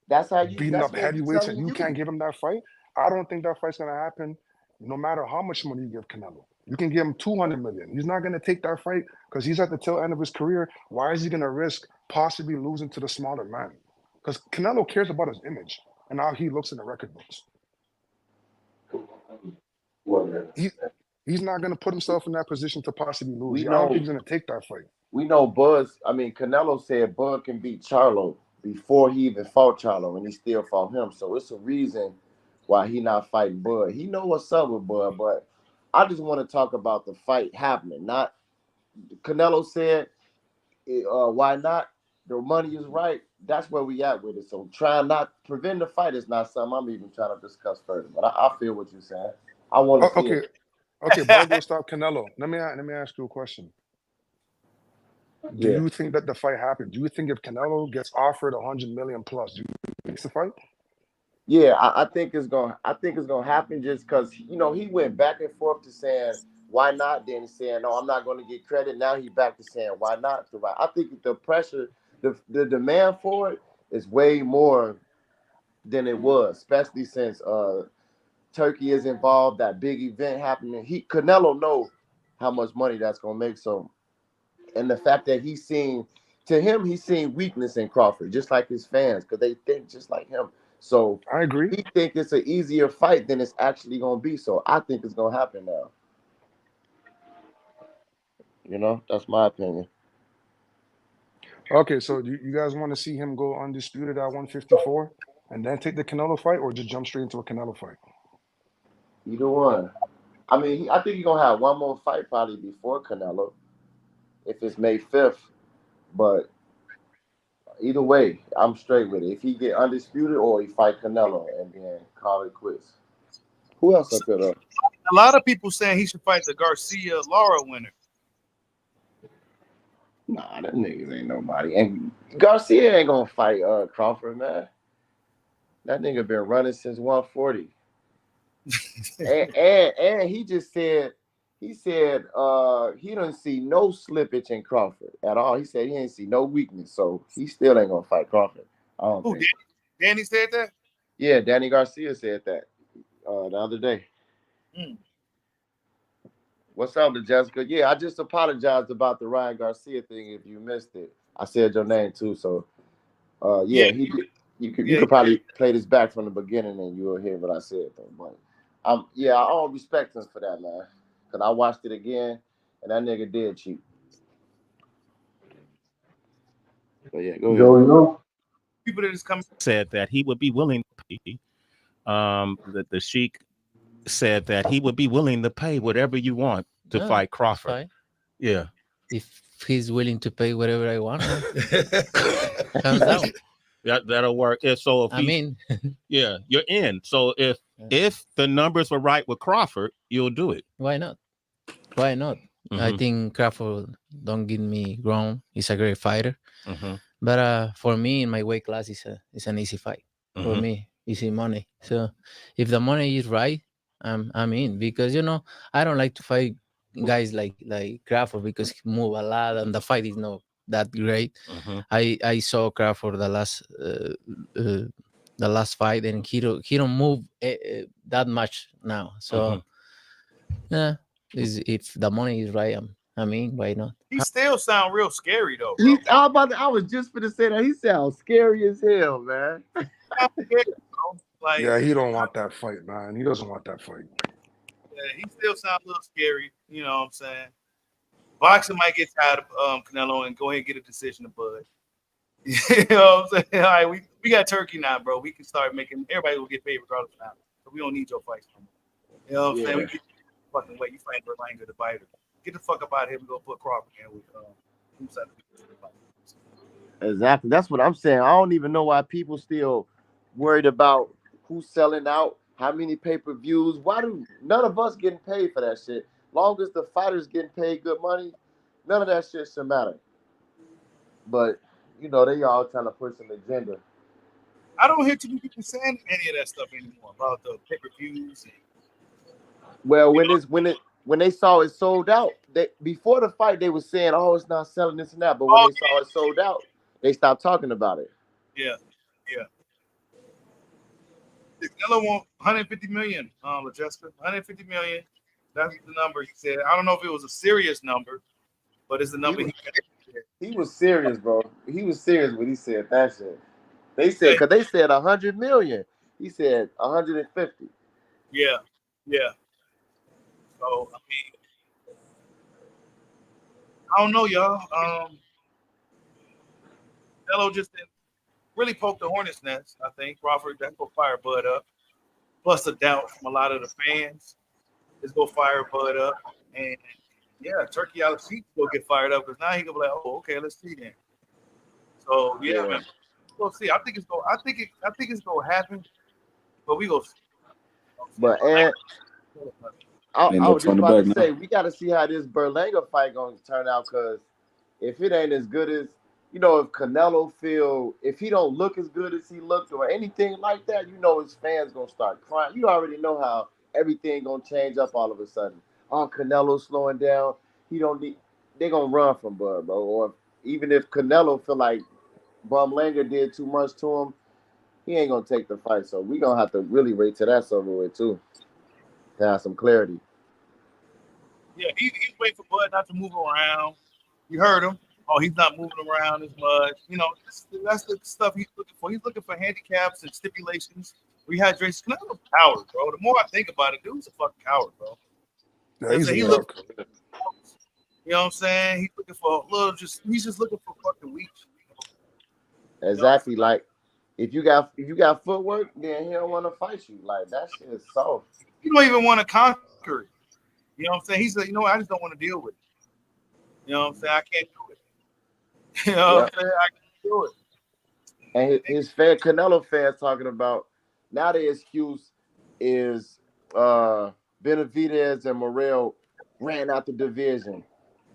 Speaker 9: that's how you
Speaker 10: beating up heavyweights, and you can't give him that fight. I don't think that fight's gonna happen, no matter how much money you give Canelo. You can give him $200 million. He's not gonna take that fight because he's at the tail end of his career. Why is he gonna risk possibly losing to the smaller man? Because Canelo cares about his image and how he looks in the record books. He's not going to put himself in that position to possibly lose. I don't think he's going to take that fight.
Speaker 9: We know Canelo said Bud can beat Charlo before he even fought Charlo, and he still fought him. So it's a reason why he not fighting Bud. He know what's up with Bud, but I just want to talk about the fight happening. Not Canelo said, why not? The money is right. That's where we at with it. So trying not prevent the fight is not something I'm even trying to discuss further. But I feel what you're saying. I want to see it.
Speaker 10: Okay, Bud will stop Canelo. Let me ask you a question. Do you think that the fight happened? Do you think if Canelo gets offered $100 million plus, do you think it's the fight?
Speaker 9: Yeah, I think it's gonna happen just because he went back and forth to saying why not, then saying no, I'm not going to get credit. Now he's back to saying why not. I think the pressure, the demand for it is way more than it was, especially since Turkey is involved. That big event happening. Canelo know how much money that's gonna make. So, and the fact that he's seen weakness in Crawford, just like his fans, because they think just like him. So
Speaker 10: I agree.
Speaker 9: He think it's an easier fight than it's actually gonna be. So I think it's gonna happen now. You know, that's my opinion.
Speaker 10: Okay, so do you guys want to see him go undisputed at 154 and then take the Canelo fight, or just jump straight into a Canelo fight?
Speaker 9: Either one. I mean, I think he's gonna have one more fight probably before Canelo, if it's May 5th. But either way, I'm straight with it. If he get undisputed or he fight Canelo and then call it quits. Who else up here though?
Speaker 1: A lot of people saying he should fight the Garcia Lara winner.
Speaker 9: Nah, that niggas ain't nobody. And Garcia ain't gonna fight Crawford, man. That nigga been running since 140. and he just said he didn't see no slippage in Crawford at all. He said he didn't see no weakness, so he still ain't gonna fight Crawford. I don't think.
Speaker 1: Danny said that?
Speaker 9: Yeah, Danny Garcia said that the other day. What's up, Jessica? Yeah, I just apologized about the Ryan Garcia thing if you missed it. I said your name too, so you could probably play this back from the beginning and you'll hear what I said though. But I all respect him for that, man. Cause I watched it again and that nigga did cheat. But yeah, go ahead.
Speaker 1: People that just come
Speaker 3: said that he would be willing to pay. The Sheik said that he would be willing to pay whatever you want to fight Crawford.
Speaker 2: Fine.
Speaker 3: Yeah.
Speaker 2: If he's willing to pay whatever I want, comes down.
Speaker 3: That'll work. Yeah, so if yeah, you're in. So if the numbers were right with Crawford, you'll do it.
Speaker 2: Why not? Why not? I think Crawford don't get me wrong. He's a great fighter. But for me, in my weight class, it's an easy fight. For me, easy money. So if the money is right, I'm in, because I don't like to fight guys like Crawford because he move a lot and the fight is not that great. I saw Crawford the last fight and he don't move that much now. So if the money is right, I mean, why not?
Speaker 1: He still sound real scary though.
Speaker 9: I was just gonna say that he sounds scary as hell, man.
Speaker 1: Like,
Speaker 10: yeah, he don't want that fight, man. He doesn't want that fight.
Speaker 1: Yeah, he still sounds a little scary. You know what I'm saying? Boxing might get tired of Canelo and go ahead and get a decision to Bud. You know what I'm saying? All right, we got Turkey now, bro. We can start making everybody will get paid regardless now. So we don't need your fights no more. You know what I'm saying? We get fucking way. You fight Berlanga the fighter. Get the fuck up out of here. We go put Crawford in with
Speaker 9: Exactly. That's what I'm saying. I don't even know why people still worried about who's selling out, how many pay-per-views. Why do none of us getting paid for that shit? Long as the fighters getting paid good money, none of that shit should matter. But they all trying to push an agenda.
Speaker 1: I don't hear too many people saying any of that stuff anymore about the pay-per-views.
Speaker 9: Well, when they saw it sold out, before the fight they were saying, "Oh, it's not selling this and that," but when they saw it sold out, they stopped talking about it.
Speaker 1: Yeah. Canelo want 150 million, Jessica. 150 million. That's the number he said. I don't know if it was a serious number, but it's the number
Speaker 9: he was serious, bro. He was serious when he said that shit. They said, because they said 100 million. He said 150.
Speaker 1: Yeah. So, I mean, I don't know, y'all. Canelo just didn't really poke the hornet's nest, I think. Crawford, that's going to fire Bud up. Plus the doubt from a lot of the fans is going to fire Bud up. And, yeah, Turkey out of seats will get fired up because now he going to be like, oh, okay, let's see then. So, yeah, man. We'll see. I think it's going to happen, but we go see.
Speaker 9: But, I was just about to say, we got to see how this Berlanga fight going to turn out, because if it ain't as good as, if Canelo if he don't look as good as he looked or anything like that, his fans going to start crying. You already know how everything going to change up all of a sudden. Oh, Canelo's slowing down. They're going to run from Bud, bro. Or even if Canelo feel like Berlanga did too much to him, he ain't going to take the fight. So we going to have to really wait till that's over with, too, to have some clarity.
Speaker 1: Yeah, he's waiting for Bud not to move around. You heard him. Oh, he's not moving around as much. That's the stuff he's looking for. He's looking for handicaps and stipulations, rehydration. Canelo's a coward, bro. The more I think about it, dude's a fucking coward, bro.
Speaker 10: Yeah, he's a
Speaker 1: he You know what I'm saying? He's looking for a little, he's just looking for fucking weak.
Speaker 9: Exactly. Like if you got footwork, then he don't want to fight you. Like that shit is soft.
Speaker 1: You don't even want to conquer it. You know what I'm saying? He's like, you know what? I just don't want to deal with it. You know what I'm saying? I can't do it. You know what I'm saying? I can't do it.
Speaker 9: And his Canelo fans talking about now the excuse is Benavidez and Morrell ran out the division.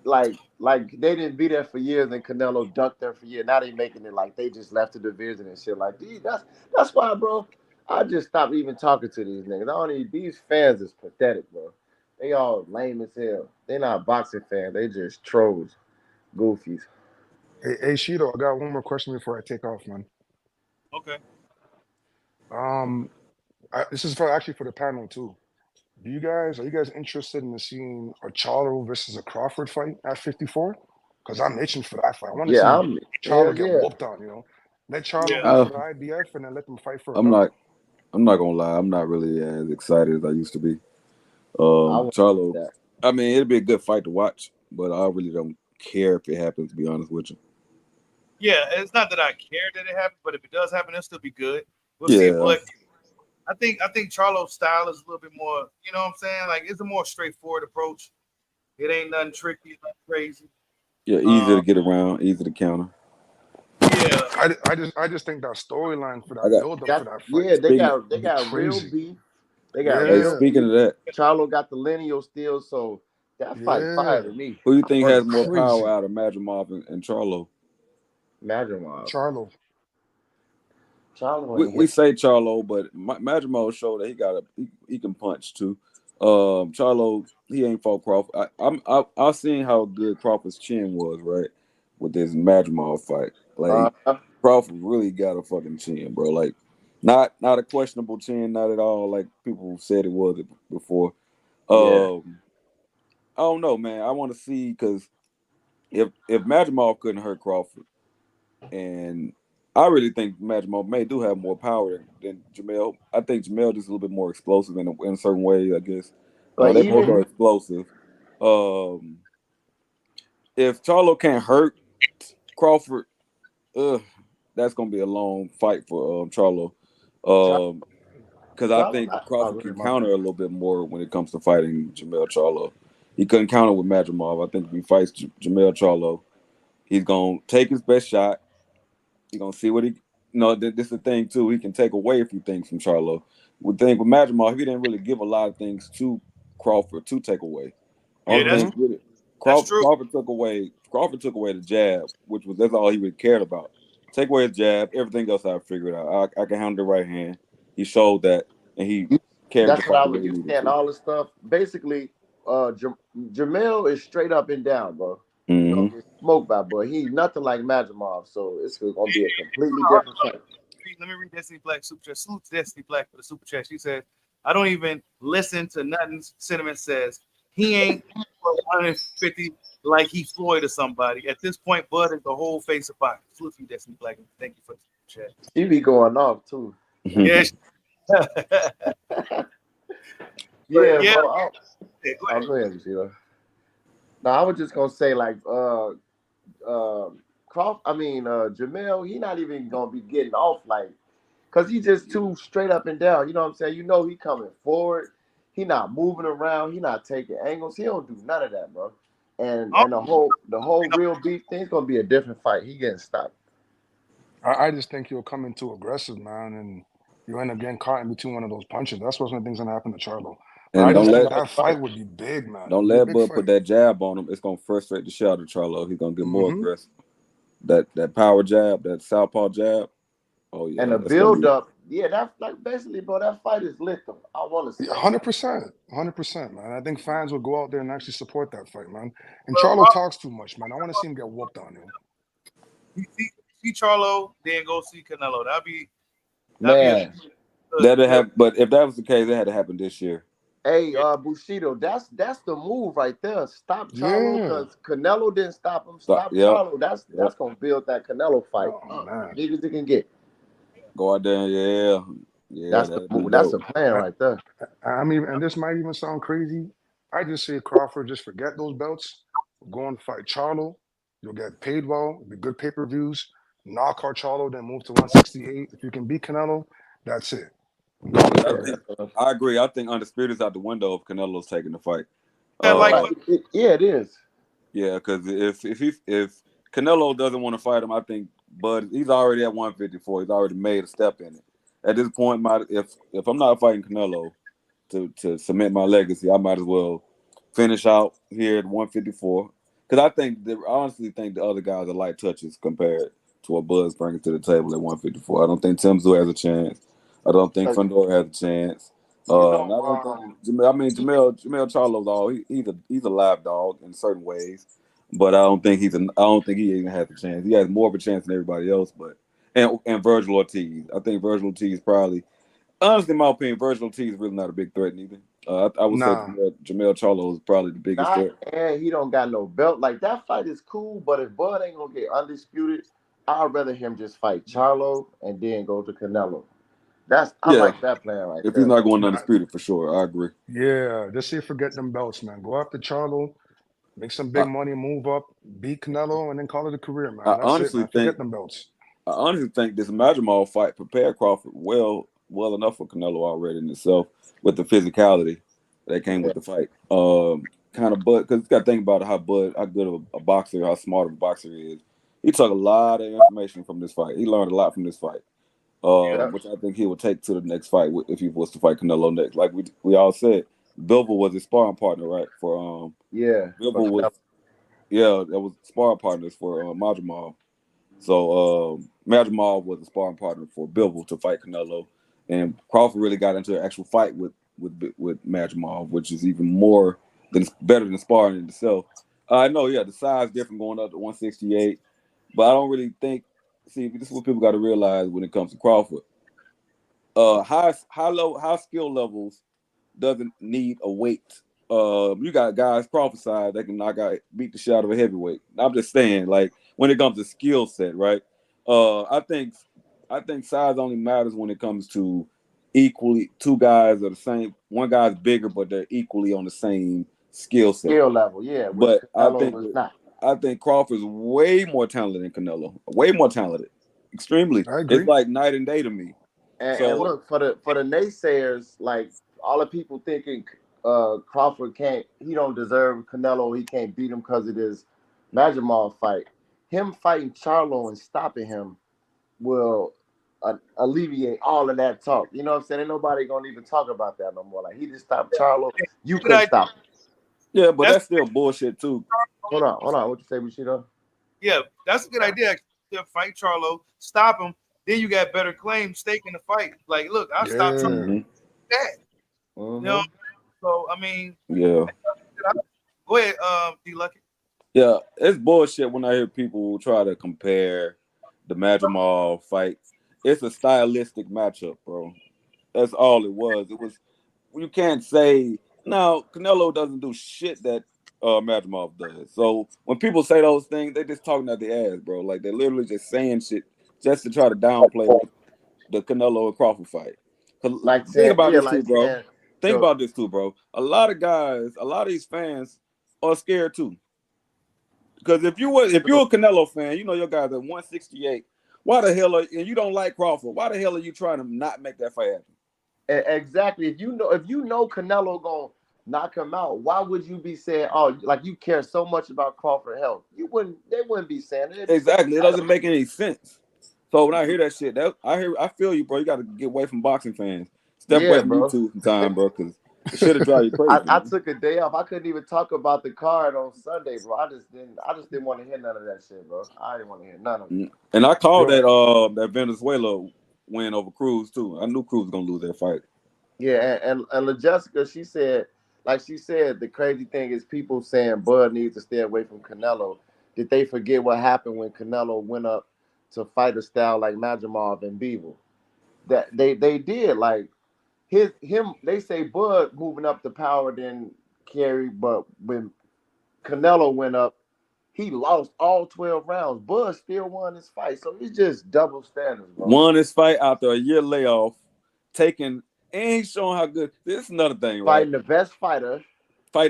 Speaker 9: Like they didn't be there for years and Canelo ducked them for years. Now they making it like they just left the division and shit. Like, dude, that's why, bro. I just stopped even talking to these niggas. These fans is pathetic, bro. They all lame as hell. They not boxing fans. They just trolls, goofies.
Speaker 10: Hey, Shido, I got one more question before I take off, man.
Speaker 1: Okay.
Speaker 10: This is actually for the panel too. Are you guys interested in seeing a Charlo versus a Crawford fight at 54? Because I'm itching for that fight. I want to see Charlo get whooped on. Let Charlo go for the IBF and then let them fight for.
Speaker 11: I'm not gonna lie. I'm not really as excited as I used to be. Charlo. I mean, it'd be a good fight to watch, but I really don't care if it happens. To be honest with you.
Speaker 1: Yeah, it's not that I care that it happens, but if it does happen, it'll still be good. We'll see. But I think Charlo's style is a little bit more, you know what I'm saying? Like it's a more straightforward approach. It ain't nothing tricky, nothing crazy.
Speaker 11: Yeah, easy to get around, easy to counter.
Speaker 10: Yeah, I just think that storyline for that build up for that fight.
Speaker 9: Yeah, they got real beef. They got
Speaker 11: speaking of that,
Speaker 9: Charlo got the lineal still, so that fight fire to me.
Speaker 11: Who do you think has more power out of Madrimov and Charlo?
Speaker 9: Madrimov. Charlo.
Speaker 11: We say Charlo, but Madrimov showed that he can punch too. Charlo, he ain't fought Crawford. I seen how good Crawford's chin was, right, with this Madrimov fight. Like Crawford really got a fucking chin, bro. Like not a questionable chin, not at all. Like people said it was before. I don't know, man. I want to see because if Madrimov couldn't hurt Crawford, and I really think Madrimov may do have more power than Jamel. I think Jamel just a little bit more explosive in a certain way, I guess. They both are explosive. If Charlo can't hurt Crawford, that's gonna be a long fight for Charlo. Because I think Crawford can counter a little bit more when it comes to fighting Jamel Charlo. He couldn't counter with Madrimov. I think if he fights Jamel Charlo, he's gonna take his best shot. He's gonna see what he. This is the thing too. He can take away a few things from Charlo. With Madrimov, he didn't really give a lot of things to Crawford to take away. Crawford took away the jab, that's all he really cared about. Take away his jab, everything else I figured out. I can handle the right hand. He showed that, and he carried.
Speaker 9: That's what I was saying. All the stuff. Basically, Jamel is straight up and down, bro.
Speaker 11: Mm-hmm.
Speaker 9: You don't get smoked by, boy. He's nothing like Madrimov, so it's gonna be a completely different fight.
Speaker 1: Let me read Destiny Black super chat. Salute to Destiny Black for the super chat. She said, "I don't even listen to nothing Cinnamon says. He ain't 150 like he Floyd or somebody. At this point, Bud is the whole face of boxing." Salute to you, Destiny Black. Thank you for the super chat.
Speaker 9: He be going off too.
Speaker 1: Yes.
Speaker 9: Bro. Go ahead, Sheila. No, I was just gonna say like Jamel, he not even gonna be getting off like because he just too straight up and down. You know what I'm saying? He coming forward. He not moving around. He not taking angles. He don't do none of that, bro. And the whole real beef thing's gonna be a different fight. He getting stopped.
Speaker 10: I just think he'll come in too aggressive, man, and you end up getting caught in between one of those punches. That's what's gonna happen to Charlo.
Speaker 11: And
Speaker 10: I just think that fight would be big, man.
Speaker 11: Don't let Bud put that jab on him. It's gonna frustrate the shit out of Charlo. He's gonna get more aggressive. That power jab, that southpaw jab. Oh yeah.
Speaker 9: And the build up, that's like basically, bro. That fight is lit though. I want to see
Speaker 10: 100%, man. I think fans will go out there and actually support that fight, man. And Charlo talks too much, man. I want to see him get whooped on him.
Speaker 1: See Charlo, then go see Canelo. That'd be
Speaker 11: but if that was the case, it had to happen this year.
Speaker 9: Hey, Bushido, that's the move right there. Stop Charlo because Canelo didn't stop him. Stop Charlo. That's gonna build that Canelo fight. Big as it can get.
Speaker 11: Go out there, yeah.
Speaker 9: That's the move. That's the plan right there.
Speaker 10: I mean, and this might even sound crazy. I just say Crawford just forget those belts Go and fight Charlo. You'll get paid well. It'll be good pay-per-views. Knock out Charlo, then move to 168. If you can beat Canelo, that's it.
Speaker 11: I agree. I think Undisputed's out the window if Canelo's taking the fight.
Speaker 9: It is.
Speaker 11: Yeah, because if Canelo doesn't want to fight him, I think Bud, he's already at 154. He's already made a step in it. At this point, if I'm not fighting Canelo to cement my legacy, I might as well finish out here at 154. Because I honestly think the other guys are light touches compared to what Bud's bringing to the table at 154. I don't think Timzu has a chance. I don't think Fundora has a chance. Jamel Charlo's he's a live dog in certain ways, but I don't think he even has a chance. He has more of a chance than everybody else, and Virgil Ortiz. I think Virgil Ortiz probably, honestly, in my opinion, Virgil Ortiz is really not a big threat neither. I would say Jamel Charlo is probably the biggest threat.
Speaker 9: And he don't got no belt. Like, that fight is cool, but if Bud ain't gonna get undisputed, I'd rather him just fight Charlo and then go to Canelo. I like that plan right there.
Speaker 11: If he's not going undisputed, for sure, I agree.
Speaker 10: Yeah, just say forget them belts, man. Go after Charlo, make some big money, move up, beat Canelo, and then call it a career, man.
Speaker 11: I honestly think
Speaker 10: forget them belts.
Speaker 11: I honestly think this Madrimal fight prepared Crawford well enough for Canelo already in itself with the physicality that came with the fight. Kind of Bud, because you got to think about how good of a boxer, how smart of a boxer he is. He took a lot of information from this fight. He learned a lot from this fight. Which I think he would take to the next fight if he was to fight Canelo next. Like we all said, Bivol was his sparring partner, right? For Bivol was that was sparring partners for Madrimal. So Madrimal was a sparring partner for Bivol to fight Canelo, and Crawford really got into an actual fight with Madrimal, which is even better than sparring in itself. I know, the size different going up to 168, but I don't really think. See, this is what people got to realize when it comes to Crawford. High skill levels doesn't need a weight. You got guys Crawford side that can beat the shit out of a heavyweight. I'm just saying, like, when it comes to skill set, right? I think size only matters when it comes to equally two guys are the same. One guy's bigger, but they're equally on the same skill set.
Speaker 9: Skill level, yeah.
Speaker 11: But I think Crawford's way more talented than Canelo. Way more talented. Extremely.
Speaker 10: I agree.
Speaker 11: It's like night and day to me.
Speaker 9: And look, for the naysayers, like all the people thinking Crawford he don't deserve Canelo, he can't beat him because of this Madrimal fight. Him fighting Charlo and stopping him will alleviate all of that talk. You know what I'm saying? Ain't nobody gonna even talk about that no more. Like, he just stopped Charlo. You couldn't stop him.
Speaker 11: Yeah, but that's still bullshit too.
Speaker 9: Hold on. What you say, Bushido?
Speaker 1: Yeah, that's a good idea. Fight Charlo, stop him. Then you got better claim stake in the fight. Like, look, I'll stop Charlo. That. You know? So, I mean,
Speaker 11: yeah.
Speaker 1: Go ahead, D Lucky.
Speaker 11: Yeah, it's bullshit when I hear people try to compare the Madrimal fight. It's a stylistic matchup, bro. That's all it was. You can't say, no, Canelo doesn't do shit that Madrimal does. So when people say those things, they just talking out their ass, bro. Like, they're literally just saying shit just to try to downplay the Canelo and Crawford fight. Like, think about this too, bro. Think about this too, bro. A lot of these fans are scared too. Because if you're a Canelo fan, you know your guy's at 168. Why the hell and you don't like Crawford? Why the hell are you trying to not make that fight happen?
Speaker 9: Exactly. If you know Canelo gonna knock him out, why would you be saying, oh, like, you care so much about Crawford health? They wouldn't be saying it.
Speaker 11: Exactly. It doesn't make any sense. So when I hear that shit, I feel you, bro. You got to get away from boxing fans. Step away from YouTube sometime, bro, because it should have drive you crazy.
Speaker 9: I took a day off. I couldn't even talk about the card on Sunday, bro. I just didn't want to hear none of that shit, bro. I didn't want to hear none of it.
Speaker 11: And I called that Venezuela win over Cruz too. I knew Cruz was gonna lose that fight.
Speaker 9: Yeah, and LaJessica, she said, the crazy thing is people saying Bud needs to stay away from Canelo. Did they forget what happened when Canelo went up to fight a style like Madrimal and Bivol? That they did, like, they say Bud moving up the power than Kerry, but when Canelo went up, he lost all 12 rounds. Bud still won his fight, so it's just double standards, bro.
Speaker 11: Won his fight after a year layoff, and he's showing how good. This is another thing, right?
Speaker 9: Fighting the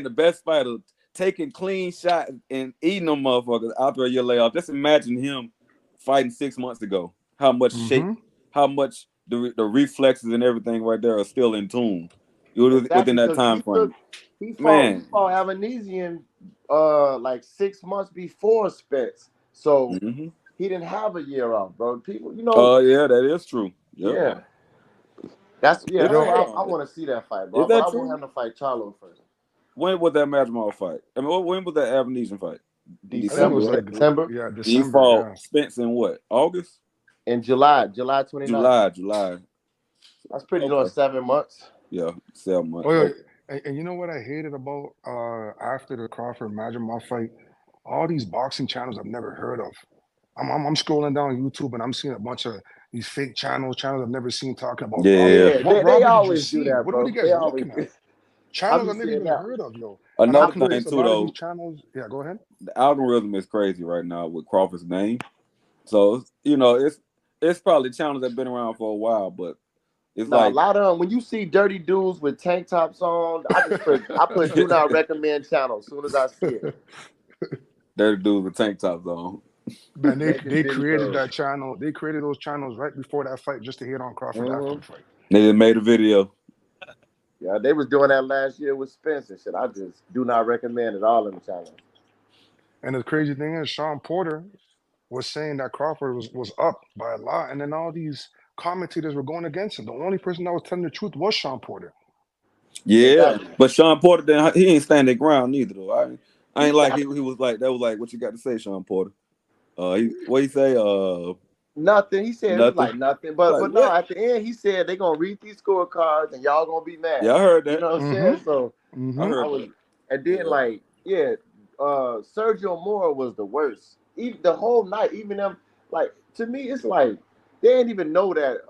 Speaker 9: best fighter,
Speaker 11: taking clean shots and eating them motherfuckers after a year layoff. Just imagine him fighting 6 months ago. How much shape, how much the reflexes and everything right there are still in tune within that time frame.
Speaker 9: He fought Alvarez like 6 months before Spence, so he didn't have a year off, bro. People, you know.
Speaker 11: Oh yeah, that is true. Yep.
Speaker 9: Yeah, that's I want to see that fight, bro. But I want him to fight Charlo first.
Speaker 11: When was that Madrimov fight? I mean, when was that Alvarez fight?
Speaker 9: December.
Speaker 10: Yeah, December.
Speaker 11: He fought Spence in what? August?
Speaker 9: In July 29th.
Speaker 11: July.
Speaker 9: That's pretty much 7 months.
Speaker 11: Yeah, 7 months.
Speaker 10: Oh, yeah. And you know what I hated about after the Crawford Madrimov fight? All these boxing channels I've never heard of. I'm scrolling down YouTube and I'm seeing a bunch of these fake channels I've never seen talking about.
Speaker 11: Yeah,
Speaker 9: they always do that, bro.
Speaker 10: What are you guys looking at? Channels I've never even heard of, yo.
Speaker 11: Another thing too, though.
Speaker 10: Channels, yeah, go ahead.
Speaker 11: The algorithm is crazy right now with Crawford's name, so you know it's probably channels that've been around for a while, but it's like
Speaker 9: a lot of them. When you see dirty dudes with tank tops on, I put do not recommend channel as soon as I see it.
Speaker 11: Dirty dudes with tank tops on.
Speaker 10: Man, they created that channel. They created those channels right before that fight just to hit on Crawford after the fight.
Speaker 11: They just made a video.
Speaker 9: Yeah, they was doing that last year with Spence and shit. I just do not recommend it all in the channel.
Speaker 10: And the crazy thing is, Sean Porter was saying that Crawford was up by a lot, and then all these commentators were going against him. The only person that was telling the truth was Sean Porter.
Speaker 11: Yeah, but Sean Porter, he ain't stand their ground neither, though. I ain't like he was like that was like what you got to say, Sean Porter. What he say?
Speaker 9: Nothing. He said
Speaker 11: nothing.
Speaker 9: It was like nothing. But no, at the end he said they're gonna read these scorecards and y'all gonna be mad.
Speaker 11: Yeah, I heard that.
Speaker 9: You know what I'm saying? So
Speaker 11: I heard
Speaker 9: and then Sergio Mora was the worst. Even the whole night, even them to me, it's like they didn't even know that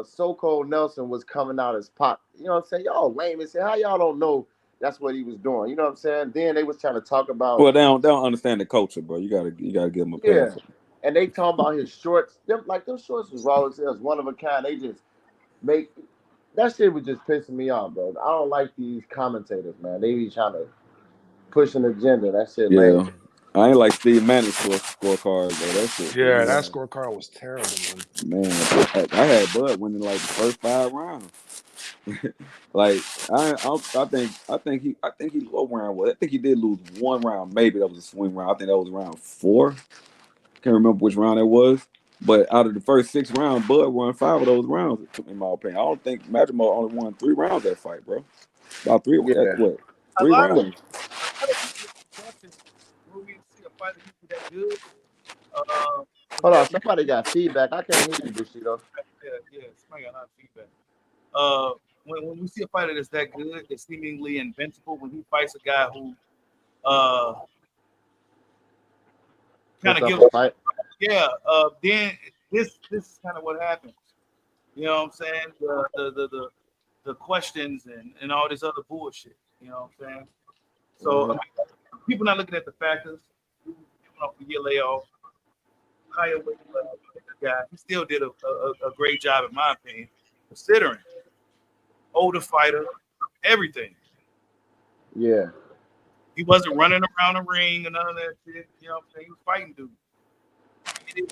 Speaker 9: Soko Nelson was coming out as Pop. You know what I'm saying? Y'all lame and say how y'all don't know that's what he was doing. You know what I'm saying? Then they was trying to talk about.
Speaker 11: Well, they don't understand the culture, bro. You gotta give them a pass.
Speaker 9: Yeah. And they talking about his shorts. Them shorts was raw as one of a kind. They just make that shit was just pissing me off, bro. I don't like these commentators, man. They be trying to push an agenda. That shit, lame.
Speaker 11: I ain't like Steve Manning's scorecard, though. That shit.
Speaker 10: Yeah, that scorecard was terrible,
Speaker 11: man. I had Bud winning like the first 5 rounds. Like I think he low round. Well, I think he did lose 1 round. Maybe that was a swing round. I think that was round 4. Can't remember which round it was. But out of the first 6 rounds, Bud won 5 of those rounds. In my opinion, I don't think Madrimov only won 3 rounds that fight, bro. About 3. Yeah. What? 3 rounds.
Speaker 9: Hold on, somebody got feedback. I can't hear you, Bushido.
Speaker 1: Yeah, somebody got a lot of feedback. When we see a fighter that's that good, that's seemingly invincible, when he fights a guy who kind of gives a fight, then this is kind of what happens. You know what I'm saying? The questions and all this other bullshit. You know what I'm saying? So people not looking at the factors. Off the year layoff, higher weight guy. He still did a great job, in my opinion, considering older fighter, everything.
Speaker 9: Yeah.
Speaker 1: He wasn't running around the ring and none of that shit. You know what I'm saying? He was fighting dude. You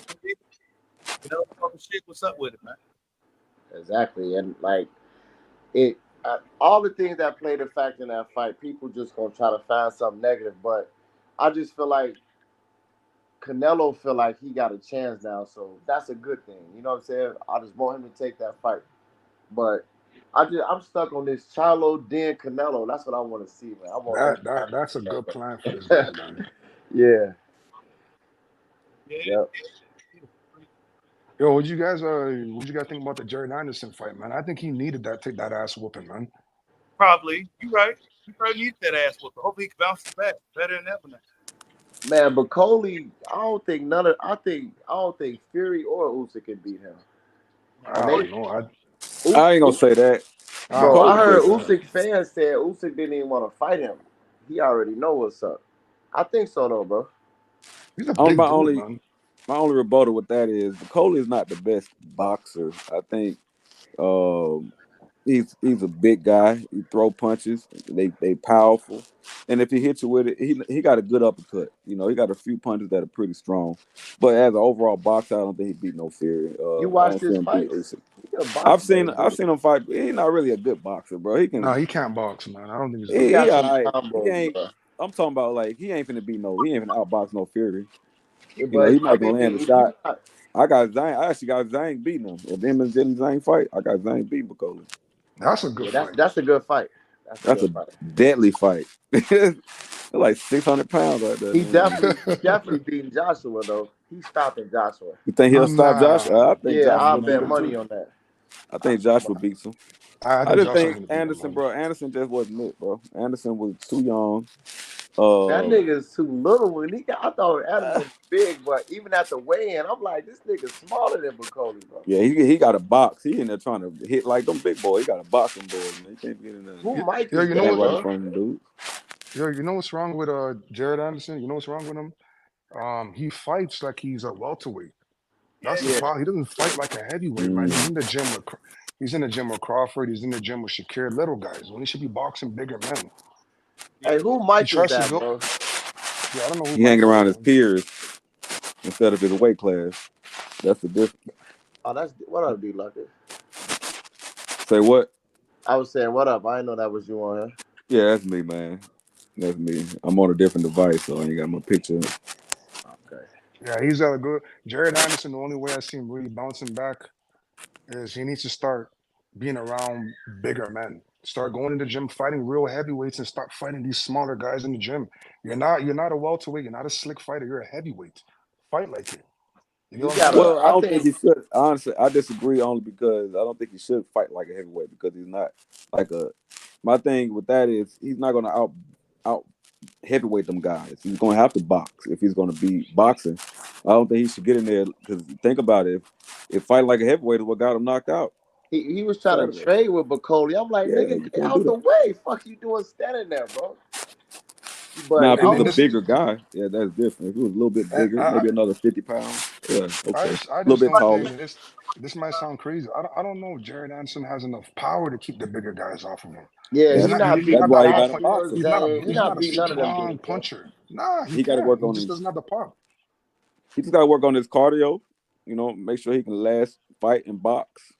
Speaker 1: know, fucking shit. What's up with it, man?
Speaker 9: Exactly, and all the things that played a factor in that fight, people just gonna try to find something negative. But I just feel like Canelo feel like he got a chance now, so that's a good thing. You know what I'm saying? I just want him to take that fight. But I'm stuck on this Charlo then Canelo. That's what I want to see, man. I want
Speaker 10: that's a good plan for this guy, man.
Speaker 9: Yeah.
Speaker 1: Yep.
Speaker 10: Yo, what you guys think about the Jared Anderson fight, man? I think he needed that take that ass whooping, man.
Speaker 1: Probably. You're right. He probably needs that ass whooping. Hopefully he can bounce back better than ever now.
Speaker 9: Man, but Coley, I don't think Fury or Usyk can beat him.
Speaker 10: I don't know.
Speaker 11: I ain't gonna say that.
Speaker 9: Bro, I heard Usyk fans said Usyk didn't even want to fight him. He already know what's up. I think so though, bro.
Speaker 10: He's a big dude, man.
Speaker 11: My only rebuttal with that is Coley is not the best boxer. I think He's a big guy. He throw punches. They powerful, and if he hits you with it, he got a good uppercut. You know, he got a few punches that are pretty strong. But as an overall boxer, I don't think he beat no Fury.
Speaker 9: You
Speaker 11: I
Speaker 9: watched
Speaker 11: don't see
Speaker 9: his
Speaker 11: him
Speaker 9: fight?
Speaker 11: beat I've seen him fight. He's not really a good boxer, bro. He can.
Speaker 10: No, he can't box, man. I don't think he's.
Speaker 9: He got some
Speaker 11: He
Speaker 9: combos,
Speaker 11: ain't.
Speaker 9: bro.
Speaker 11: I'm talking about like he ain't finna outbox no Fury. You know,
Speaker 9: But
Speaker 11: he might
Speaker 9: I
Speaker 11: gonna
Speaker 9: mean,
Speaker 11: land a
Speaker 9: if
Speaker 11: shot.
Speaker 9: you got,
Speaker 11: I actually got Zhang beating him. If him and Zhang fight, I got Zhang beating Bakoli.
Speaker 10: That's a good fight.
Speaker 9: That's a good fight.
Speaker 11: That's a deadly fight. They're like 600 pounds right there.
Speaker 9: He definitely beating Joshua though. He's stopping Joshua.
Speaker 11: You think he'll stop Joshua? I think Joshua
Speaker 9: I'll
Speaker 11: beat
Speaker 9: bet
Speaker 11: him
Speaker 9: money
Speaker 11: too.
Speaker 9: on that.
Speaker 11: I think Joshua beats him.
Speaker 10: I
Speaker 11: just
Speaker 10: Joshua
Speaker 11: think Anderson, bro. Anderson just wasn't it, bro. Anderson was too young.
Speaker 9: That nigga's too little. When I thought Anderson was big, but even at the weigh-in, I'm like, this nigga's smaller than Bakoli, bro.
Speaker 11: Yeah, he got a box. He in there trying to hit like them big boys. He got a boxing boys, man. He can't get in there.
Speaker 9: Who Mike
Speaker 10: Yo,
Speaker 9: is
Speaker 10: you
Speaker 9: that,
Speaker 10: know what,
Speaker 9: bro?
Speaker 11: From dude.
Speaker 10: Yo, you know what's wrong with Jared Anderson? You know what's wrong with him? He fights like he's a welterweight. That's the problem. He doesn't fight like a heavyweight, man. He's in the gym with Crawford. He's in the gym with Shakir, little guys. When he should be boxing bigger men.
Speaker 9: Hey, who Mike is that, bro?
Speaker 10: Yeah, I don't know who
Speaker 11: he hanging around his peers instead of his weight class. That's the difference.
Speaker 9: Oh, that's what up, D Lucky?
Speaker 11: Say what?
Speaker 9: I was saying, what up? I didn't know that was you on here.
Speaker 11: Yeah, that's me, man. That's me. I'm on a different device, so I ain't got my picture.
Speaker 9: Okay.
Speaker 10: Yeah, he's got a good. Jared Anderson, the only way I see him really bouncing back is he needs to start being around bigger men. Start going in the gym, fighting real heavyweights, and stop fighting these smaller guys in the gym. You're not a welterweight. You're not a slick fighter. You're a heavyweight. Fight like it. You know
Speaker 11: well, I don't think he should. Honestly, I disagree only because I don't think he should fight like a heavyweight because he's not like a. My thing with that is he's not gonna out heavyweight them guys. He's gonna have to box if he's gonna be boxing. I don't think he should get in there because think about it. If fighting like a heavyweight is what got him knocked out.
Speaker 9: He was trying to trade with Bakoli. I'm like, nigga, get out the way. Fuck you doing standing there, bro. But
Speaker 11: now, if he was a bigger guy, yeah, that's different. If he was a little bit bigger, maybe another 50 pounds, yeah, okay. A little bit taller.
Speaker 10: This might sound crazy. I don't know if Jared Anderson has enough power to keep the bigger guys off of him.
Speaker 9: Yeah,
Speaker 10: he's not
Speaker 9: beat
Speaker 10: a strong puncher. Nah,
Speaker 11: he got to work on
Speaker 10: just doesn't have the pop.
Speaker 11: He just got to work on his cardio. You know, make sure he can last fight and box.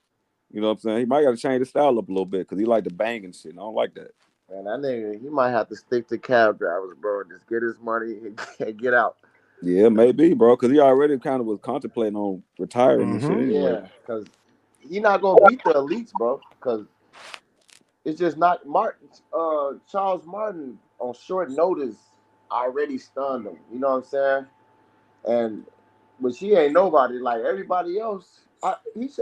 Speaker 11: You know what I'm saying? He might got to change his style up a little bit because he like to bang and shit. I don't like that.
Speaker 9: Man, that nigga, he might have to stick to cab drivers, bro. Just get his money and get out.
Speaker 11: Yeah, maybe, bro, because he already kind of was contemplating on retiring and shit anyway.
Speaker 9: Yeah, because he's not going to beat the elites, bro, because it's just not Martin. Charles Martin, on short notice, already stunned him. You know what I'm saying? But she ain't nobody like everybody else. I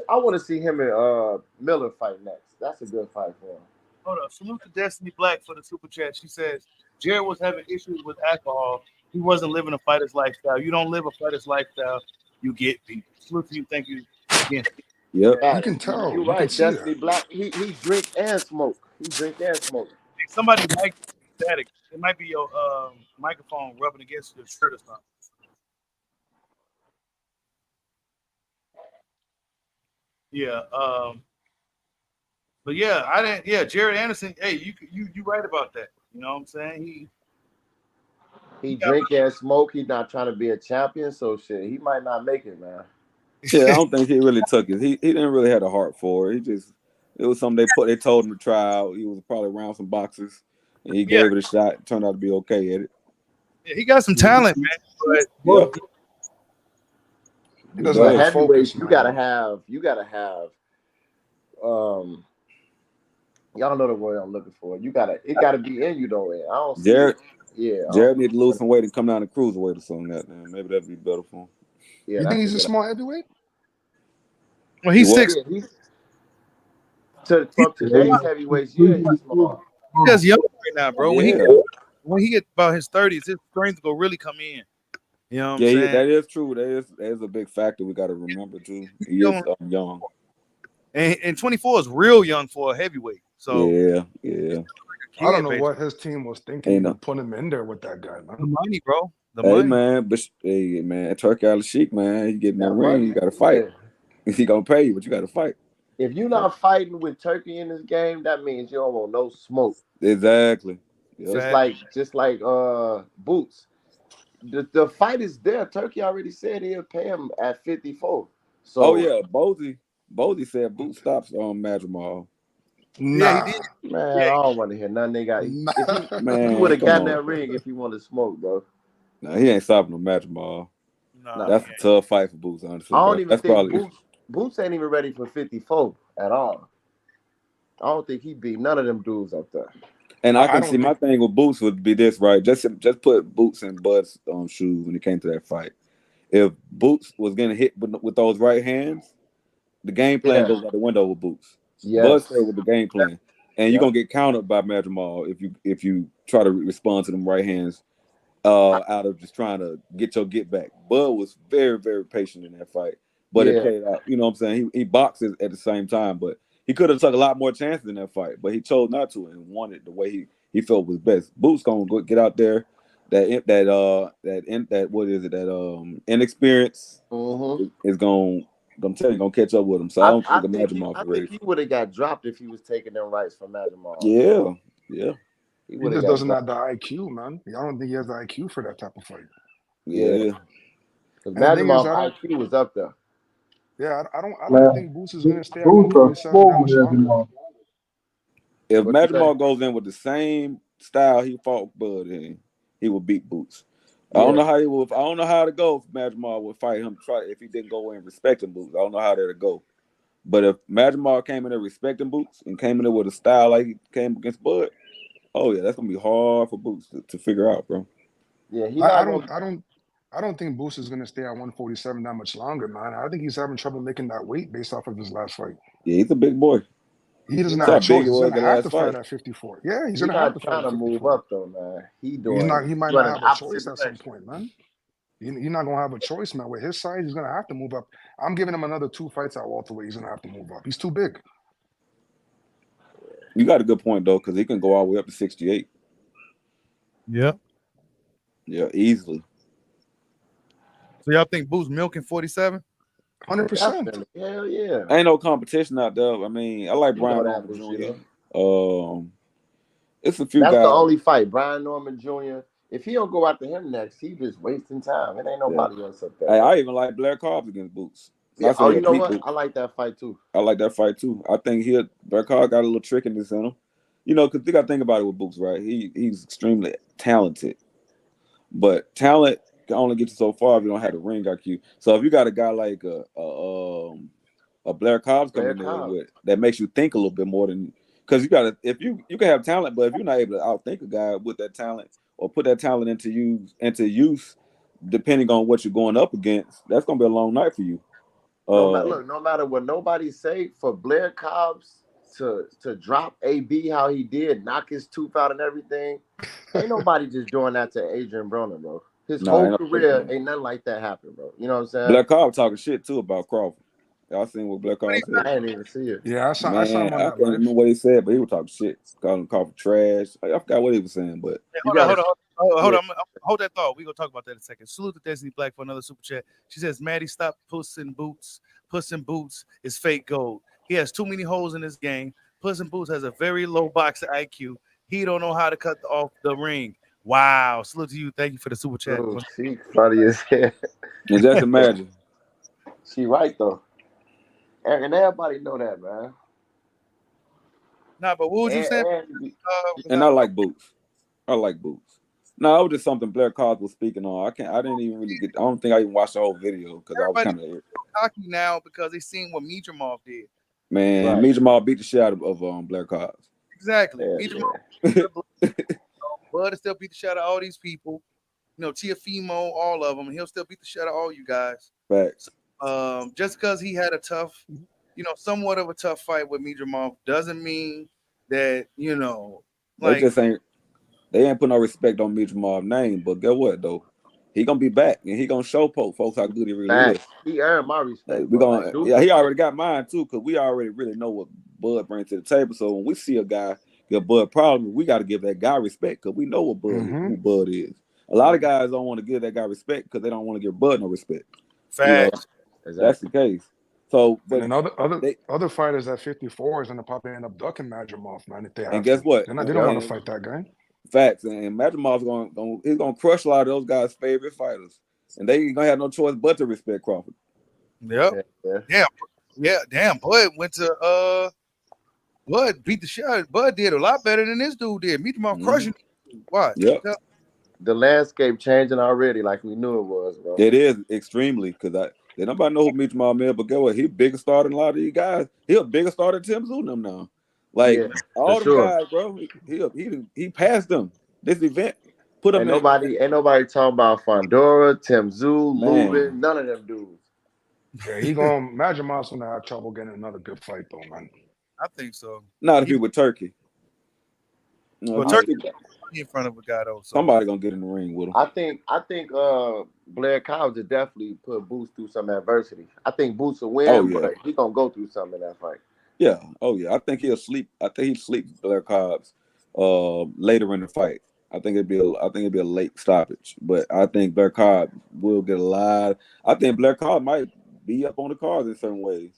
Speaker 9: want to see him and Miller fight next. That's a good fight for him.
Speaker 1: Hold up. Salute to Destiny Black for the super chat. She says, Jared was having issues with alcohol. He wasn't living a fighter's lifestyle. You don't live a fighter's lifestyle, you get beat. Salute to you. Thank you again.
Speaker 11: Yeah,
Speaker 10: you can tell.
Speaker 9: You're right. Destiny Black, he drink and smoke. Hey,
Speaker 1: somebody might be static. It might be your microphone rubbing against your shirt or something. Yeah. But yeah, I didn't. Yeah, Jared Anderson. Hey, you right about that. You know what I'm saying?
Speaker 9: He drink and smoke. He's not trying to be a champion, so shit. He might not make it, man.
Speaker 11: Yeah, I don't think he really took it. He didn't really have a heart for it. It was something they told him to try out. He was probably around some boxers, and he gave it a shot. It turned out to be okay at it.
Speaker 1: Yeah, he got some talent, man. But
Speaker 9: heavyweights, you gotta have. Y'all know the word I'm looking for. It gotta be in you though. I don't see
Speaker 11: Jared.
Speaker 9: Yeah,
Speaker 11: Jared need to lose some weight and come down to cruiserweight or something. Maybe that'd be better for him.
Speaker 9: Yeah,
Speaker 10: you think he's a small heavyweight?
Speaker 1: Well, he's 6.
Speaker 9: From today's heavyweights, yeah, he's small.
Speaker 1: He's just young right now, bro. When he get about his 30s, his strength will really come in. You know what I'm saying?
Speaker 11: That is true. That is a big factor we got to remember too. He is young.
Speaker 1: And 24 is real young for a heavyweight. So
Speaker 11: yeah.
Speaker 10: I don't know what his team was thinking to put him in there with that guy, man.
Speaker 1: The money, bro.
Speaker 11: Man, Turkey Al Sheik, man, you get in that ring, you got to fight. He gonna pay you, but you got to fight.
Speaker 9: If you're not fighting with Turkey in this game, that means you don't want no smoke.
Speaker 11: Exactly. Yep.
Speaker 9: Just like Boots. The fight is there. Turkey already said he'll pay him at 54. So
Speaker 11: Oh yeah, Bozy said Boot stops on Madrimal.
Speaker 10: Nah.
Speaker 1: Yeah, he did.
Speaker 9: man,
Speaker 1: Yeah.
Speaker 9: I don't want to hear nothing they got.
Speaker 10: Nah.
Speaker 9: He would have gotten that ring if he wanted to smoke, bro.
Speaker 11: No, he ain't stopping no Madrimal.
Speaker 1: No,
Speaker 11: That's a tough fight for Boots, honestly.
Speaker 9: I don't even
Speaker 11: That's
Speaker 9: think
Speaker 11: probably
Speaker 9: Boots ain't even ready for 54 at all. I don't think he beat none of them dudes up there.
Speaker 11: And I can see my thing with Boots would be this, right? Just put Boots in Bud's shoes when it came to that fight. If Boots was getting hit with those right hands, the game plan goes out the window with Boots. Bud stay with the game plan, and you're gonna get countered by Madrimal if you try to respond to them right hands out of just trying to get your get back. Bud was very, very patient in that fight, but it played out. You know what I'm saying? He boxes at the same time, but he could have took a lot more chances in that fight, but he chose not to and won it the way he felt was best. Boots gonna go get out there. That inexperience is gonna. I'm telling you, gonna catch up with him. So I don't think Madrimal for
Speaker 9: think he would have got dropped if he was taking them rights from Madrimal.
Speaker 11: Yeah.
Speaker 10: He just doesn't have the IQ, man. I don't think he has the IQ for that type of fight.
Speaker 11: Yeah.
Speaker 9: Madrimal's IQ was up there.
Speaker 10: Yeah, I don't think Boots is gonna stay at 147 that much longer.
Speaker 11: If Madrimal goes in with the same style he fought Bud in, he will beat Boots. I don't know how he will. I don't know how to go if Madrimal would fight him. If he didn't go in respecting Boots, I don't know how that to go. But if Madrimal came in there respecting Boots and came in there with a style like he came against Bud, oh yeah, that's gonna be hard for Boots to figure out, bro.
Speaker 9: Yeah,
Speaker 10: I don't think Boots is gonna stay at 147 that much longer, man. I think he's having trouble making that weight based off of his last fight.
Speaker 11: Yeah, he's a big boy.
Speaker 10: He doesn't have a choice. He's gonna have to fight at 54. Yeah, he's gonna have to fight at 54.
Speaker 9: Move up though, man. He
Speaker 10: might not have a choice at some point, man. You're not gonna have a choice, man. With his size, he's gonna have to move up. I'm giving him another 2 fights at welterweight. He's gonna have to move up. He's too big.
Speaker 11: You got a good point though, because he can go all the way up to 68.
Speaker 1: Yep.
Speaker 11: Yeah, easily.
Speaker 1: So y'all think Boots milking 47?
Speaker 10: 100%.
Speaker 9: Hell yeah.
Speaker 11: Ain't no competition out there. I mean, I like Brian Norman Jr. It's a few guys.
Speaker 9: That's the only fight. Brian Norman Jr. If he don't go after him next, he just wasting time. It ain't nobody else up there.
Speaker 11: Hey, I even like Blair Cobbs against Boots.
Speaker 9: Yeah. Oh, you know what? Boots. I like that fight too.
Speaker 11: I think Blair Cobbs got a little trickiness in him. You know, because you got to think about it with Boots, right? He's extremely talented. But talent can only get you so far if you don't have the ring IQ. So if you got a guy like a Blair Cobbs coming in with that makes you think a little bit more than because you got to if you can have talent, but if you're not able to outthink a guy with that talent or put that talent into use, depending on what you're going up against, that's gonna be a long night for you.
Speaker 9: No matter what nobody say, for Blair Cobbs to drop AB how he did, knock his tooth out and everything, ain't nobody just doing that to Adrian Broner, bro. His whole career ain't nothing like that happen, bro. You know what I'm saying?
Speaker 11: Blair Cobbs talking shit too about Crawford. Y'all seen what Blair Cobbs said?
Speaker 9: I didn't even see it.
Speaker 10: Yeah, I saw him on that.
Speaker 11: I can't remember what he said, but he was talking shit, calling Crawford trash. I forgot what he was saying, but
Speaker 1: hold on. Hold that thought. We gonna talk about that in a second. Salute to Destiny Black for another super chat. She says, "Maddie, stop Puss in Boots. Puss in Boots is fake gold. He has too many holes in his game. Puss in Boots has a very low boxer IQ. He don't know how to cut off the ring." Wow. Salute to you. Thank you for the super chat.
Speaker 9: Oh, she funny as hell.
Speaker 11: Just imagine.
Speaker 9: She right though. And everybody know that, man.
Speaker 1: Nah, but what would you say?
Speaker 11: And I like Boots. No, it was just something Blair Cobbs was speaking on. I didn't even really get. I don't think I even watched the whole video because I was kind of
Speaker 1: cocky now because they seen what Midramal did.
Speaker 11: Man, Midramal beat the shit out of Blair Cobbs.
Speaker 1: Exactly. Bud still beat the shit out of all these people. You know, Tiafimo, all of them. He'll still beat the shit out of all you guys.
Speaker 11: Facts.
Speaker 1: Just because he had a tough, somewhat of a tough fight with Midramal doesn't mean that, like
Speaker 11: they ain't put no respect on Midramal's name, but guess what though? He gonna be back and he gonna show folks how good he really is.
Speaker 9: He earned my respect.
Speaker 11: He already got mine too, because we already really know what Bud brings to the table. So when we see a guy get Bud problems, we got to give that guy respect because we know what who Bud is. A lot of guys don't want to give that guy respect because they don't want to give Bud no respect.
Speaker 1: Facts.
Speaker 11: That's the case. So,
Speaker 10: And
Speaker 11: but
Speaker 10: then other fighters at 54 is gonna probably end up ducking Madrimov, man, if they have
Speaker 11: and guess
Speaker 10: to.
Speaker 11: what?
Speaker 10: They don't want to fight that guy.
Speaker 11: Facts. And Madrimov's gonna crush a lot of those guys' favorite fighters, and they ain't gonna have no choice but to respect Crawford.
Speaker 1: Yep. Yeah. Damn. Bud went to Bud beat the shit. Bud did a lot better than this dude did. Meet him on crushing. Why?
Speaker 11: Yep.
Speaker 9: The landscape changing already, like we knew it was, bro.
Speaker 11: It is extremely because nobody know who Mitchell is, but guess what? He bigger star than a lot of these guys. He a bigger star than Tim Zunum now. Like all the guys, bro. He passed them. This event put him.
Speaker 9: Ain't nobody talking about Fondora, Tim Zhu, Lubin, none of them dudes.
Speaker 10: Yeah, Madrimov's gonna have trouble getting another good fight though, man.
Speaker 1: I think so.
Speaker 11: Not if he with Turkey.
Speaker 1: Well, Turkey in front of a guy though. So.
Speaker 11: Somebody gonna get in the ring with him.
Speaker 9: I think Blair Cobbs would definitely put Boots through some adversity. I think Boots will win, but he gonna go through something in that fight.
Speaker 11: Yeah. Oh yeah. I think he'll sleep. I think he'll sleep Blair Cobbs later in the fight. I think it'd be a late stoppage, but I think Blair Cobb will get a lot. I think Blair Cobb might be up on the cards in certain ways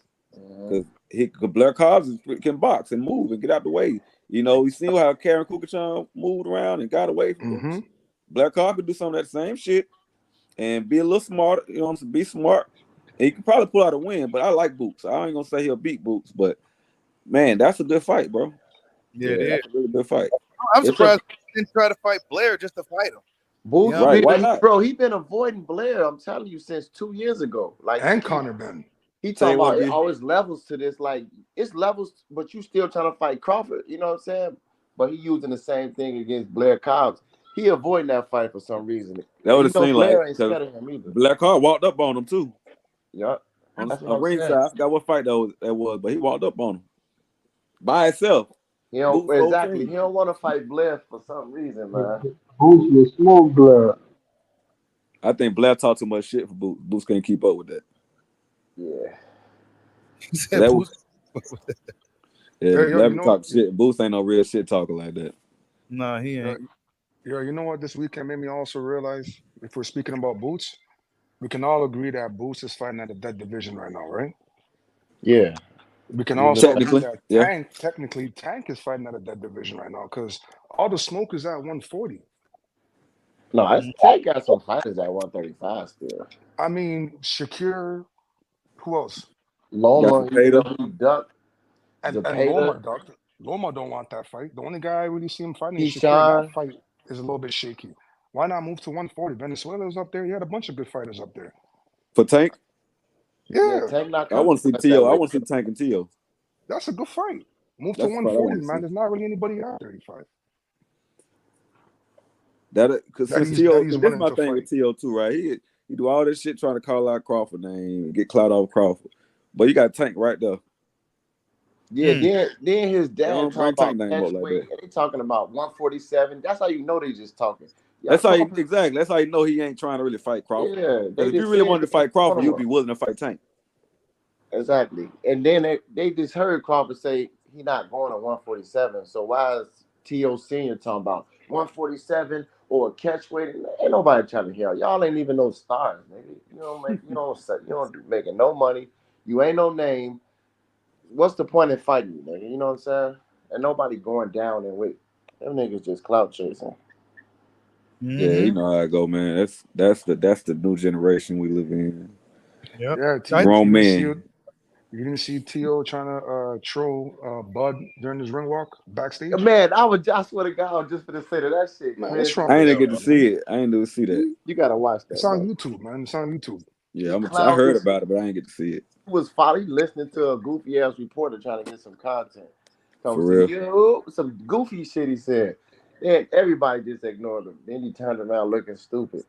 Speaker 11: because Blair Cobbs can box and move and get out the way. You know, you see how Karen Kukachan moved around and got away from Boots. Blair Cobb could do some of that same shit and be a little smart. You know, be smart. And he can probably pull out a win. But I like Boots. I ain't gonna say he'll beat Boots, but man, that's a good fight, bro.
Speaker 1: Yeah,
Speaker 11: that's a really good fight.
Speaker 1: I'm surprised he didn't try to fight Blair just to fight him.
Speaker 9: Boots,
Speaker 11: right? Why not,
Speaker 9: bro? He been avoiding Blair. I'm telling you since 2 years ago. Like
Speaker 10: and Conor Ben.
Speaker 9: He talking about always levels to this. Like it's levels, but you still trying to fight Crawford. You know what I'm saying? But he using the same thing against Blair Cobbs. He avoiding that fight for some reason.
Speaker 11: That would have seemed
Speaker 9: Blair
Speaker 11: like
Speaker 9: ain't scared of him either.
Speaker 11: Blair Cobb walked up on him too.
Speaker 9: Yeah,
Speaker 11: on ringside. I forgot what fight that was, but he walked up on him by himself.
Speaker 9: He don't exactly. He don't want to fight Blair for some reason, man.
Speaker 12: Boots will smoke Blair.
Speaker 11: I think Blair talked too much shit for Boots. Boots can't keep up with that.
Speaker 9: Yeah.
Speaker 11: That was. Blair talk shit. Boots ain't no real shit talker like that.
Speaker 1: No, he ain't.
Speaker 10: Yeah, you know what? This weekend made me also realize, if we're speaking about Boots, we can all agree that Boots is fighting at the dead division right now, right?
Speaker 9: Yeah.
Speaker 10: We can also agree that Tank is fighting at a dead division right now because all the smoke is at 140.
Speaker 9: No, Tank got some fighters at 135 still.
Speaker 10: I mean, Shakir, who else?
Speaker 9: Loma, he ducked.
Speaker 10: And Loma ducked. Loma don't want that fight. The only guy I really see him fighting is Shakir. That fight is a little bit shaky. Why not move to 140? Venezuela was up there. He had a bunch of good fighters up there.
Speaker 11: For Tank?
Speaker 9: Yeah. Tank
Speaker 11: I want to see Tio. I want to see Tank and Tio.
Speaker 10: That's a good fight. Move to 140, man. There's not really anybody out 35.
Speaker 11: Because Tio, this is my thing with Tio too, right? He do all this shit trying to call out Crawford name and get clout off Crawford, but you got Tank right there.
Speaker 9: Yeah, then his dad talking about
Speaker 11: like
Speaker 9: they talking about 147. That's how you know they just talking.
Speaker 11: That's how you know he ain't trying to really fight Crawford.
Speaker 9: Yeah,
Speaker 11: if you really wanted to fight Crawford, you'd be willing to fight Tank.
Speaker 9: Exactly. And then they just heard Crawford say he not going to 147. So why is T.O. Senior talking about 147 or a catch weight? Ain't nobody trying to hear. Y'all ain't even no stars, nigga. You don't making no money. You ain't no name. What's the point in fighting you, nigga? You know what I'm saying? And nobody going down in weight. Them niggas just clout chasing.
Speaker 11: Yeah, you know how I go, man. That's the new generation we live in.
Speaker 1: Yep.
Speaker 10: Yeah,
Speaker 11: grown men.
Speaker 10: You didn't see T.O. trying to troll Bud during his ring walk backstage?
Speaker 9: Man, I swear to God, I was just for to say that shit.
Speaker 10: Man, what's wrong
Speaker 11: I ain't
Speaker 10: with
Speaker 11: get to see it. I ain't do see that.
Speaker 9: You gotta watch that.
Speaker 10: It's on YouTube, man. It's on YouTube.
Speaker 11: Yeah, I heard about it, but I ain't get to see it.
Speaker 9: He was probably listening to a goofy ass reporter trying to get some content.
Speaker 11: For real?
Speaker 9: Some goofy shit he said. And everybody just ignored him. Then he turned around looking stupid.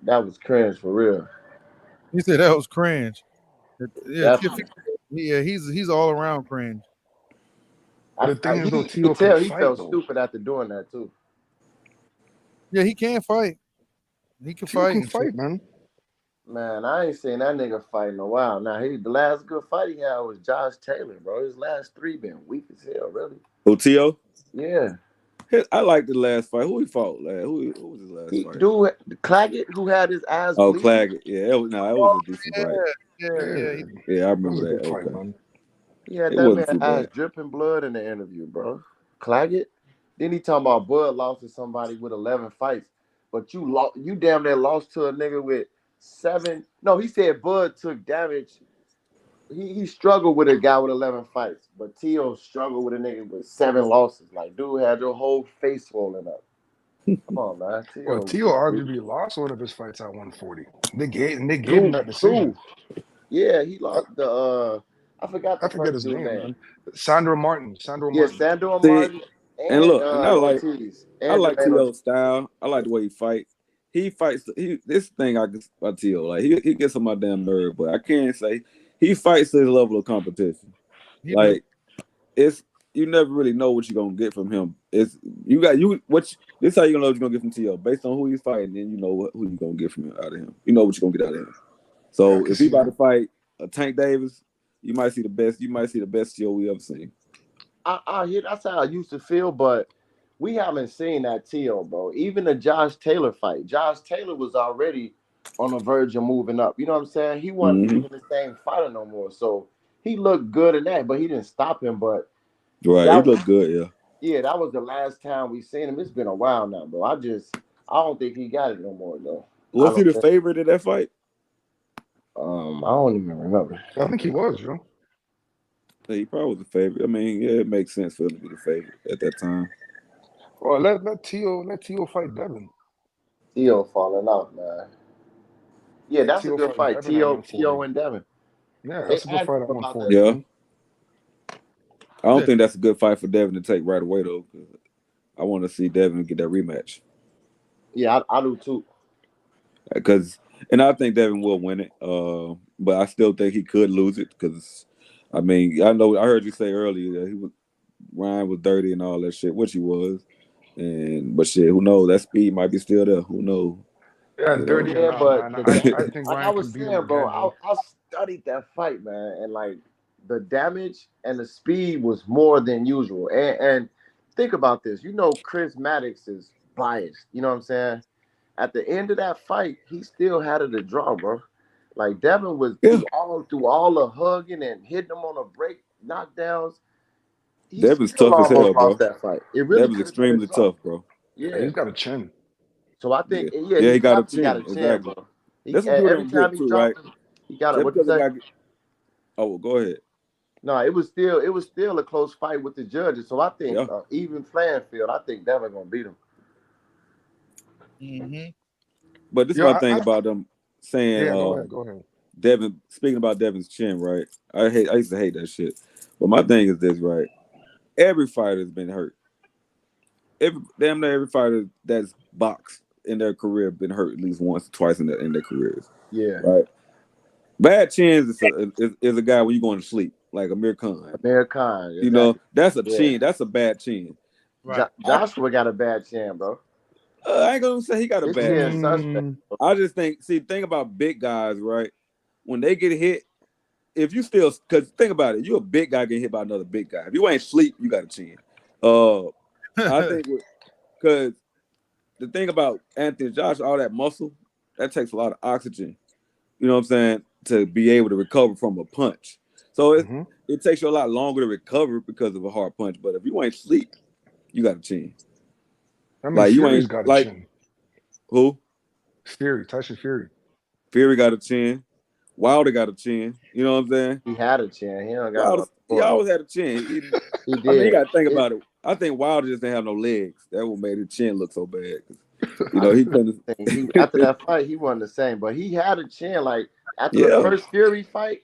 Speaker 9: That was cringe for real.
Speaker 1: He said that was cringe. Yeah, he's all around cringe.
Speaker 10: The thing is, though,
Speaker 9: you could tell he felt stupid after doing that too.
Speaker 1: Yeah, he can fight. He can fight.
Speaker 10: He can fight, man.
Speaker 9: Man, I ain't seen that nigga fight in a while. Now, the last good fight he had was Josh Taylor, bro. His last 3 been weak as hell, really.
Speaker 11: Who, T.O.?
Speaker 9: Yeah.
Speaker 11: I like the last fight. Who he fought last? Who was his last fight?
Speaker 9: Dude, Claggett, who had his ass
Speaker 11: Oh,
Speaker 9: bleeding.
Speaker 11: Claggett. Yeah, that was a decent fight. Yeah, I remember that.
Speaker 10: Fight,
Speaker 11: Okay.
Speaker 10: man.
Speaker 9: Yeah,
Speaker 11: It
Speaker 9: that
Speaker 11: wasn't
Speaker 9: man
Speaker 11: too
Speaker 9: ass
Speaker 11: bad.
Speaker 9: dripping blood in the interview, bro. Claggett. Then he talking about Bud lost to somebody with 11 fights, but you damn near lost to a nigga with 7. No, he said Bud took damage. He struggled with a guy with 11 fights, but Tio struggled with a nigga with 7 losses. Like, dude had your whole face swollen up. Come on, man.
Speaker 10: Well, Tio arguably lost one of his fights at 140. They gave him that decision.
Speaker 9: Yeah, he lost the I forgot the first
Speaker 10: his
Speaker 9: dude's
Speaker 10: name,
Speaker 9: name.
Speaker 10: man. Sandro Martin.
Speaker 9: Sandro
Speaker 11: See,
Speaker 9: Martin
Speaker 11: and look, and I like
Speaker 9: Ortiz.
Speaker 11: T.O.'s style. I like the way he fights. This thing I guess about T.O. Like he gets on my damn nerve, but I can't say he fights to his level of competition. It's you never really know what you're gonna get from him. This is how you gonna know what you're gonna get from T.O. based on who he's fighting, then you know who you're gonna get out of him. You know what you're gonna get out of him. So if he about to fight a Tank Davis, you might see the best. You might see the best T.O. we ever seen.
Speaker 9: That's how I used to feel, but we haven't seen that T.O., bro. Even the Josh Taylor fight. Josh Taylor was already on the verge of moving up. You know what I'm saying? He wasn't even the same fighter no more. So he looked good in that, but he didn't stop him. But
Speaker 11: right, he looked good, yeah.
Speaker 9: Yeah, that was the last time we seen him. It's been a while now, bro. I don't think he got it no more, though.
Speaker 11: Was he the favorite in that fight?
Speaker 9: I don't even remember.
Speaker 10: I think he was, yo.
Speaker 11: Yeah, he probably was the favorite. I mean, yeah, it makes sense for him to be the favorite at that time.
Speaker 10: Well, let Tio fight Devin.
Speaker 9: Tio falling off, man. Yeah, that's a good fight. Tio and Devin.
Speaker 10: Yeah, that's a good fight at 140.
Speaker 11: Yeah. I don't think that's a good fight for Devin to take right away, though. I want to see Devin get that rematch.
Speaker 9: Yeah, I do too.
Speaker 11: And I think Devin will win it. But I still think he could lose it because, I mean, I heard you say earlier that Ryan was dirty and all that shit, which he was. But shit, who knows? That speed might be still there. Who knows?
Speaker 10: Yeah, dirty.
Speaker 9: Yeah, but
Speaker 10: man. I think
Speaker 9: like
Speaker 10: Ryan
Speaker 9: I was
Speaker 10: can beat
Speaker 9: saying,
Speaker 10: him
Speaker 9: bro,
Speaker 10: again,
Speaker 9: I studied that fight, man, and like the damage and the speed was more than usual. And think about this, Chris Maddox is biased. You know what I'm saying? At the end of that fight, he still had it a draw, bro. Like Devin was through all the hugging and hitting him on the break knockdowns.
Speaker 11: Devin's tough as hell, bro.
Speaker 9: That fight. It really
Speaker 11: Devin's extremely tough, bro.
Speaker 9: Yeah,
Speaker 10: he's got a chin.
Speaker 9: So I think,
Speaker 11: he got a chin.
Speaker 9: Exactly.
Speaker 11: Bro. That's what
Speaker 9: every time he dropped him, he got it. What you say?
Speaker 11: Oh, go ahead.
Speaker 9: No, it was still a close fight with the judges. So I think even playing field, I think Devin gonna beat him.
Speaker 1: Mm-hmm.
Speaker 11: But this is my thing about them saying,
Speaker 10: go ahead.
Speaker 11: Devin. Speaking about Devin's chin, right? I used to hate that shit. But my thing is this, right? Every fighter's been hurt. Damn near every fighter that's boxed in their career been hurt at least once or twice in their careers.
Speaker 9: Yeah.
Speaker 11: Right. Bad chins is a guy when you're going to sleep, like Amir Khan.
Speaker 9: Exactly.
Speaker 11: You know, that's a chin. That's a bad chin.
Speaker 1: Right.
Speaker 9: Joshua got a bad chin, bro.
Speaker 11: I ain't gonna say he got a bad chin.
Speaker 9: Suspect.
Speaker 11: I just think about big guys, right? When they get hit, if you still, because think about it, you're a big guy getting hit by another big guy. If you ain't sleep, you got a chin. I think because the thing about Anthony and Josh, all that muscle, that takes a lot of oxygen. You know what I'm saying? To be able to recover from a punch. So it takes you a lot longer to recover because of a hard punch. But if you ain't sleep, you got a chin.
Speaker 10: I mean, Fury's got a chin.
Speaker 11: Who?
Speaker 10: Tyson Fury.
Speaker 11: Fury got a chin. Wilder got a chin. You know what I'm saying?
Speaker 9: He had a chin. He don't got
Speaker 11: he always had a chin. He did. I mean, you got to think about it. I think Wilder just didn't have no legs. That what made his chin look so bad. He couldn't.
Speaker 9: After that fight, he wasn't the same. But he had a chin. Like after the first Fury fight,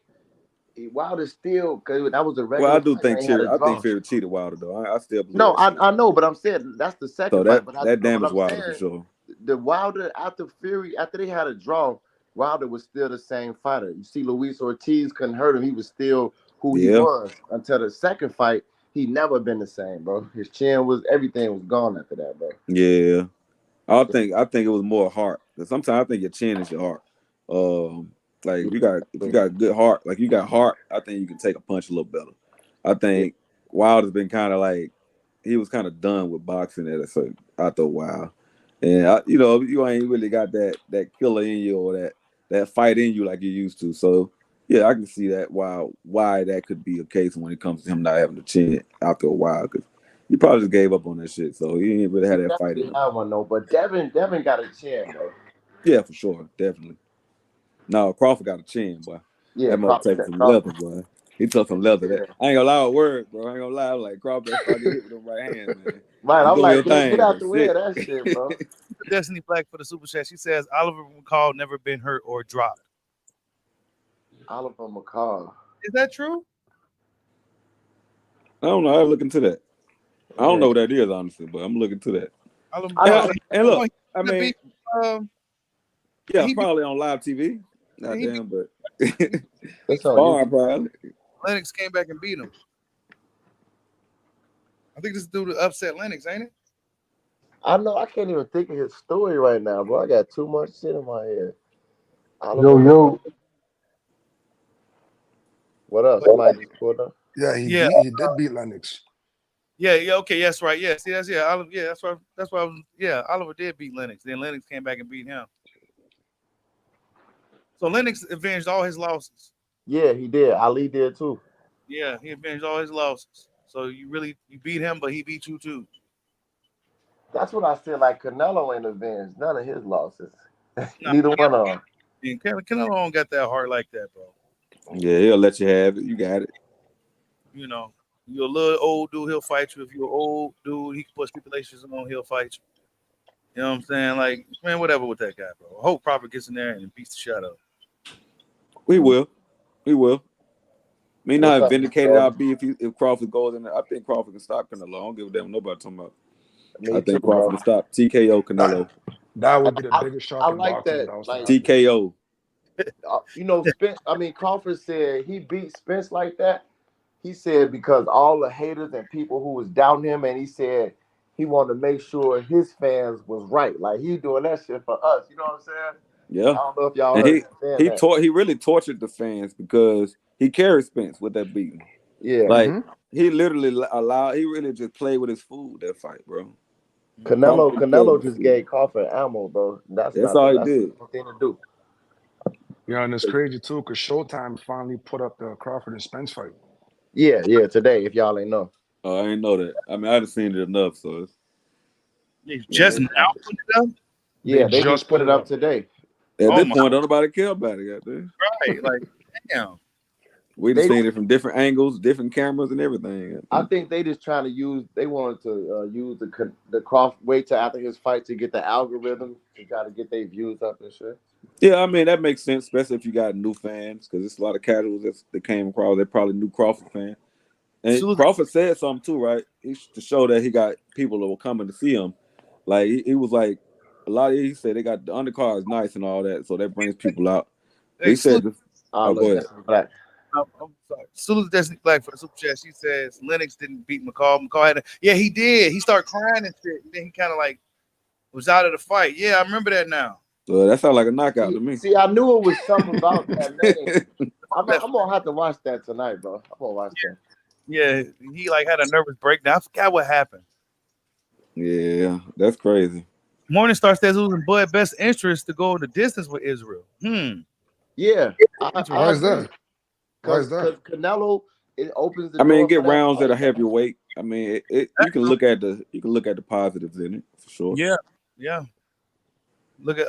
Speaker 9: Wilder still, because that was a regular.
Speaker 11: Well, I do
Speaker 9: fight,
Speaker 11: think think Fury cheated Wilder though. I still believe.
Speaker 9: No, I know, but I'm saying that's the second fight. But
Speaker 11: that damaged Wilder for sure.
Speaker 9: The Wilder after Fury, after they had a draw, Wilder was still the same fighter. You see, Luis Ortiz couldn't hurt him. He was still who he was until the second fight. He never been the same, bro. His chin everything was gone after that, bro.
Speaker 11: Yeah, I think it was more heart. Sometimes I think your chin is your heart. Like if you got good heart, like you got heart, I think you can take a punch a little better. I think Wilder's been kind of like he was kind of done with boxing after a while. And you ain't really got that killer in you or that fight in you like you used to. So yeah, I can see that why that could be a case when it comes to him not having a chin after a while, because he probably just gave up on that shit. So he didn't really have that fight in him.
Speaker 9: I don't know, but Devin got a chin though.
Speaker 11: Yeah, for sure, definitely. No, Crawford got a chin, boy.
Speaker 9: Yeah,
Speaker 11: that motherfucker some leather, boy. He took some leather.
Speaker 9: Yeah.
Speaker 11: I ain't gonna lie a word, bro. I ain't gonna lie. I'm like, Crawford, if I get hit with them right hands, man.
Speaker 9: Right, I'm like, get out the way of
Speaker 11: that
Speaker 9: that shit, bro.
Speaker 1: Destiny Black for the super chat. She says Oliver McCall never been hurt or dropped.
Speaker 9: Oliver McCall.
Speaker 1: Is that true?
Speaker 11: I don't know. I look into that. I don't know what that is, honestly, but I'm looking to that. And look, I mean, yeah, probably on live TV. Not damn, but
Speaker 1: it's
Speaker 11: probably.
Speaker 1: Lennox came back and beat him. I think this dude upset Lennox, ain't it?
Speaker 9: I know. I can't even think of his story right now, bro. I got too much shit in my head.
Speaker 12: Yo.
Speaker 9: What else? Somebody just pulled up?
Speaker 10: Yeah, he did beat Lennox.
Speaker 1: Yeah, okay, that's right. Yeah, see, that's Oliver. Yeah, that's right. That's why Oliver did beat Lennox. Then Lennox came back and beat him. So Lennox avenged all his losses.
Speaker 9: Yeah, he did. Ali did too.
Speaker 1: Yeah, he avenged all his losses. So you beat him, but he beat you too.
Speaker 9: That's what I said. Like Canelo ain't avenged none of his losses. Neither one of them.
Speaker 1: Canelo don't got that heart like that, bro.
Speaker 11: Yeah, he'll let you have it. You got it.
Speaker 1: You know, you're a little old dude, he'll fight you. If you're an old dude, he can put stipulations on, he'll fight you. You know what I'm saying? Like, man, whatever with that guy, bro. I hope Crawford gets in there and beats the shit out of him.
Speaker 11: We will. Me not vindicated I'll be if Crawford goes in there. I think Crawford can stop Canelo. I don't give a damn nobody talking about. I think Crawford can stop TKO Canelo.
Speaker 10: That would be the biggest shock.
Speaker 9: I like that. Like
Speaker 11: TKO.
Speaker 9: You know, Crawford said he beat Spence like that. He said because all the haters and people who was doubting him, and he said he wanted to make sure his fans was right. Like he doing that shit for us. You know what I'm saying?
Speaker 11: Yeah.
Speaker 9: I don't know if y'all
Speaker 11: heard he really tortured the fans because he carried Spence with that beating.
Speaker 9: Yeah.
Speaker 11: Like he literally he really just played with his food that fight, bro.
Speaker 9: Canelo just gave Crawford ammo, bro. That's
Speaker 11: all he did.
Speaker 9: Thing to do.
Speaker 10: Yeah, and it's crazy too because Showtime finally put up the Crawford and Spence fight.
Speaker 9: Yeah, today. If y'all ain't know.
Speaker 11: Oh, I ain't know that. I mean, I've seen it enough, so it's
Speaker 1: just now put it up.
Speaker 9: Yeah, they just put it up today.
Speaker 11: At this point, don't nobody care about it, goddamn.
Speaker 1: Right, like damn.
Speaker 11: We just seen it from different angles, different cameras, and everything.
Speaker 9: I think they just trying to use. They wanted to use the Crawford wait till after his fight to get the algorithm to try to get their views up and shit.
Speaker 11: Yeah, I mean that makes sense, especially if you got new fans, because it's a lot of casuals that came across. They're probably new Crawford fans. And Crawford said something too, right? To show that he got people that were coming to see him. Like he was like a lot of. He said they got the undercard is nice and all that, so that brings people out. He said,
Speaker 1: go
Speaker 11: ahead.
Speaker 1: I'm sorry. Salute Destiny Black for the super chat. She says Lennox didn't beat McCall. McCall had he did. He started crying and shit. And then he kind of like was out of the fight. Yeah, I remember that now.
Speaker 11: That sounds like a knockout to me.
Speaker 9: See, I knew it was something about that name. I'm gonna have to watch that tonight, bro. I'm gonna watch that.
Speaker 1: Yeah, he like had a nervous breakdown. I forgot what happened.
Speaker 11: Yeah, that's crazy.
Speaker 1: Morningstar says it was in Bud's best interest to go the distance with Israel.
Speaker 9: Yeah.
Speaker 10: Why is that?
Speaker 9: Because Canelo, it opens the
Speaker 11: door. I mean, get
Speaker 9: for
Speaker 11: rounds at a heavier weight. I mean, you can look at the positives in it for sure.
Speaker 1: Yeah. Look at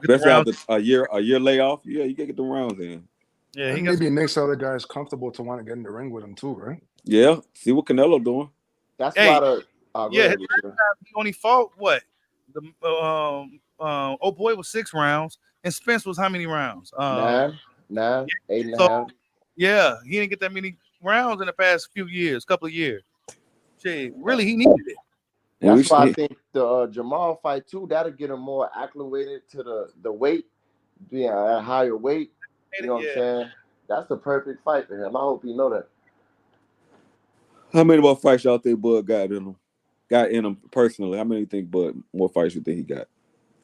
Speaker 11: especially after a year layoff. Yeah, you can get the rounds in.
Speaker 10: Yeah, maybe it makes other guys comfortable to want to get in the ring with him too, right?
Speaker 11: Yeah. See what Canelo doing.
Speaker 9: That's why
Speaker 1: his first time he only fought what? The old boy was 6 rounds, and Spence was how many rounds?
Speaker 9: 9, 8.5.
Speaker 1: Yeah, he didn't get that many rounds in the past couple of years. Shit, really, he needed it.
Speaker 9: That's why I think the Jamal fight too, that'll get him more acclimated to the weight, being at a higher weight. You know what I'm saying? That's the perfect fight for him. I hope you know that.
Speaker 11: How many more fights y'all think Bud got in him? Got in him personally? How many think Bud more fights you think he got?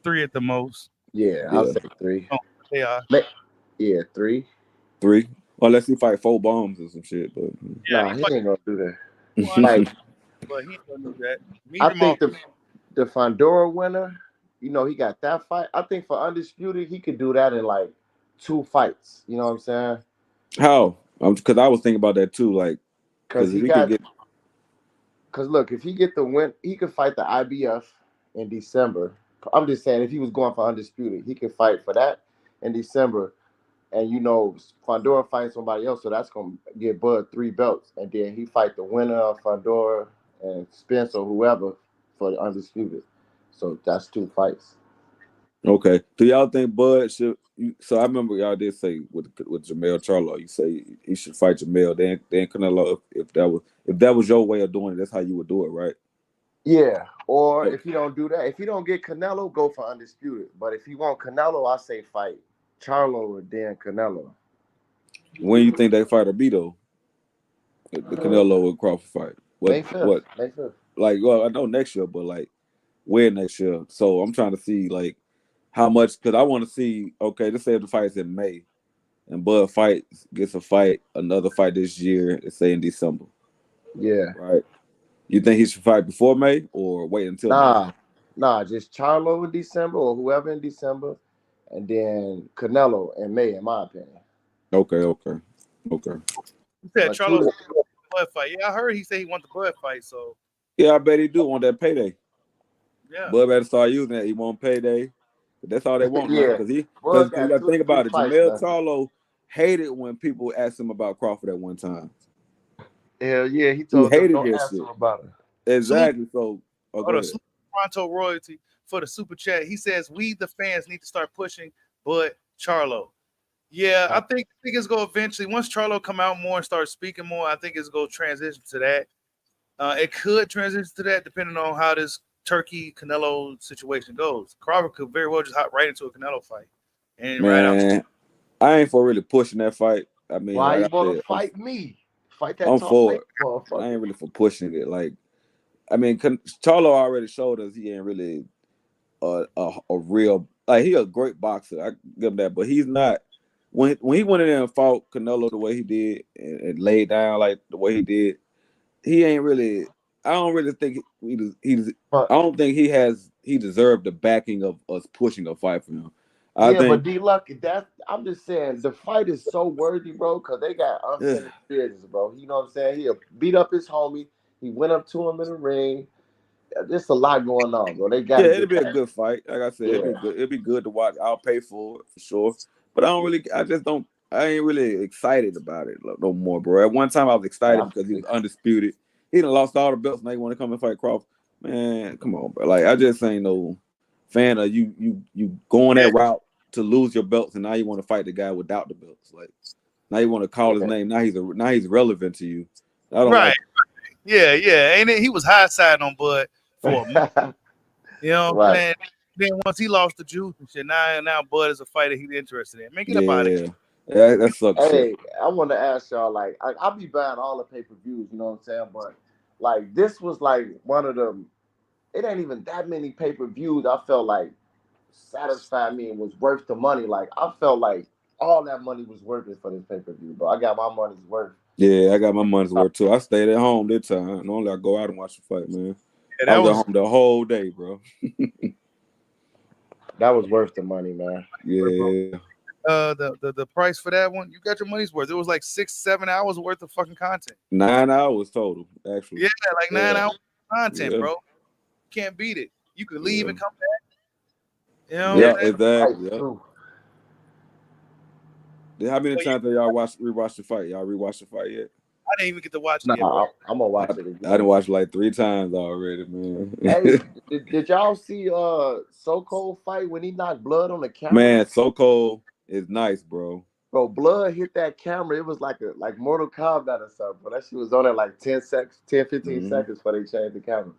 Speaker 1: 3 at the most.
Speaker 9: Yeah, I'll say 3.
Speaker 1: Oh, they are.
Speaker 9: Yeah, 3.
Speaker 11: 3. Unless he fight 4 bombs or some shit, but
Speaker 9: he ain't gonna do that. Like
Speaker 1: but he ain't gonna do that.
Speaker 9: I think the Fandora winner, you know, he got that fight. I think for Undisputed, he could do that in like 2 fights. You know what I'm saying?
Speaker 11: How? Because I was thinking about that too. Like,
Speaker 9: because
Speaker 11: if he could get.
Speaker 9: Because look, if he get the win, he could fight the IBF in December. I'm just saying, if he was going for Undisputed, he could fight for that in December. And you know, Fandora fights somebody else, so that's gonna get Bud 3 belts, and then he fight the winner of Fandora and Spence or whoever for the Undisputed. So that's 2 fights.
Speaker 11: Okay. Do y'all think Bud should? So I remember y'all did say with Jamel Charlo, you say he should fight Jamel, then Canelo. If that was your way of doing it, that's how you would do it, right?
Speaker 9: Yeah. Or if you don't do that, if you don't get Canelo, go for Undisputed. But if you want Canelo, I say fight Charlo and then Canelo.
Speaker 11: When you think that fight will be though? The Canelo and Crawford fight.
Speaker 9: May 5th. May 5th.
Speaker 11: Like, well, I know next year, but like, when next year? So I'm trying to see like how much, because I want to see. Okay, let's say if the fight's in May, and Bud gets a fight, another fight this year. Let's say in December.
Speaker 9: Yeah.
Speaker 11: Right. You think he should fight before May or wait until May?
Speaker 9: Nah, just Charlo in December or whoever in December, and then Canelo in May, in my opinion.
Speaker 11: Okay.
Speaker 1: You said Charlo Bud fight. Yeah, I heard he said he wants the Bud fight. So
Speaker 11: yeah, I bet he do want that payday.
Speaker 1: Yeah,
Speaker 11: Bud better start using that. He want payday. That's all they want,
Speaker 9: Yeah.
Speaker 11: Because you
Speaker 9: Bud
Speaker 11: got
Speaker 9: got
Speaker 11: to think about it.
Speaker 9: fights,
Speaker 11: Jamel
Speaker 9: man.
Speaker 11: Charlo hated when people asked him about Crawford at one time.
Speaker 9: Hell yeah, he told them don't ask him about it.
Speaker 11: Exactly. So,
Speaker 1: Toronto Royalty for the super chat. He says we the fans need to start pushing Bud Charlo. Yeah, I think it's going to eventually, once Charlo come out more and start speaking more, I think it's going to transition to that. It could transition to that depending on how this Turkey Canelo situation goes. Crawford could very well just hop right into a Canelo fight. And
Speaker 11: man, I ain't for really pushing that fight. I mean,
Speaker 9: why
Speaker 11: like
Speaker 9: you want to fight me? Fight that.
Speaker 11: I'm for it. I ain't really for pushing it. Like, I mean, Charlo already showed us he ain't really a real, like, he a great boxer. I give him that, but he's not. When he went in there and fought Canelo the way he did and laid down like the way he did, he ain't really. I don't really think I don't think he deserved the backing of us pushing a fight for him.
Speaker 9: But D-Luck, I'm just saying the fight is so worthy, bro, because they got unfinished business, bro. You know what I'm saying? He beat up his homie. He went up to him in the ring. There's a lot going on, bro. They got
Speaker 11: it'll be a good fight. Like I said, it'll be good to watch. I'll pay for it for sure. But I ain't really excited about it no more, bro. At one time I was excited because he was undisputed. He done lost all the belts. Now you want to come and fight Crawford? Man, come on, bro. Like, I just ain't no fan of you going that route to lose your belts, and now you want to fight the guy without the belts. Like, now you want to call his name. Now he's relevant to you. I don't like.
Speaker 1: Yeah. Ain't it? He was high siding on Bud for a month. You know what I'm saying? Then once he lost the juice and shit, now Bud is a fighter he's interested in. Man, get up out of here.
Speaker 11: Yeah, that sucks.
Speaker 9: Hey, I want to ask y'all, like, I'll be buying all the pay-per-views, you know what I'm saying? But, like, this was, like, one of them. It ain't even that many pay-per-views I felt like satisfied me and was worth the money. Like, I felt like all that money was worth it for this pay-per-view, bro. I got my money's worth.
Speaker 11: Yeah, I got my money's worth, too. I stayed at home this time. Normally, I go out and watch the fight, man. I was at home the whole day, bro.
Speaker 9: That was worth the money, man.
Speaker 11: Yeah.
Speaker 1: The price for that one, you got your money's worth. It was like 6-7 hours worth of fucking content.
Speaker 11: 9 hours total, actually.
Speaker 1: Yeah, like 9 hours of content, bro. Can't beat it. You could leave and come back. You know?
Speaker 11: Yeah, exactly. How many times have y'all rewatched the fight? Y'all rewatched the fight yet?
Speaker 1: I didn't even get to watch it yet, bro.
Speaker 9: I'm gonna watch it again.
Speaker 11: I done watched like 3 times already, man.
Speaker 9: Hey, did y'all see So Cold fight when he knocked blood on the camera?
Speaker 11: Man, So Cold is nice, bro.
Speaker 9: Bro, blood hit that camera. It was like Mortal Kombat or something. But that shit was on there like 10 seconds, 15 seconds before they changed the camera.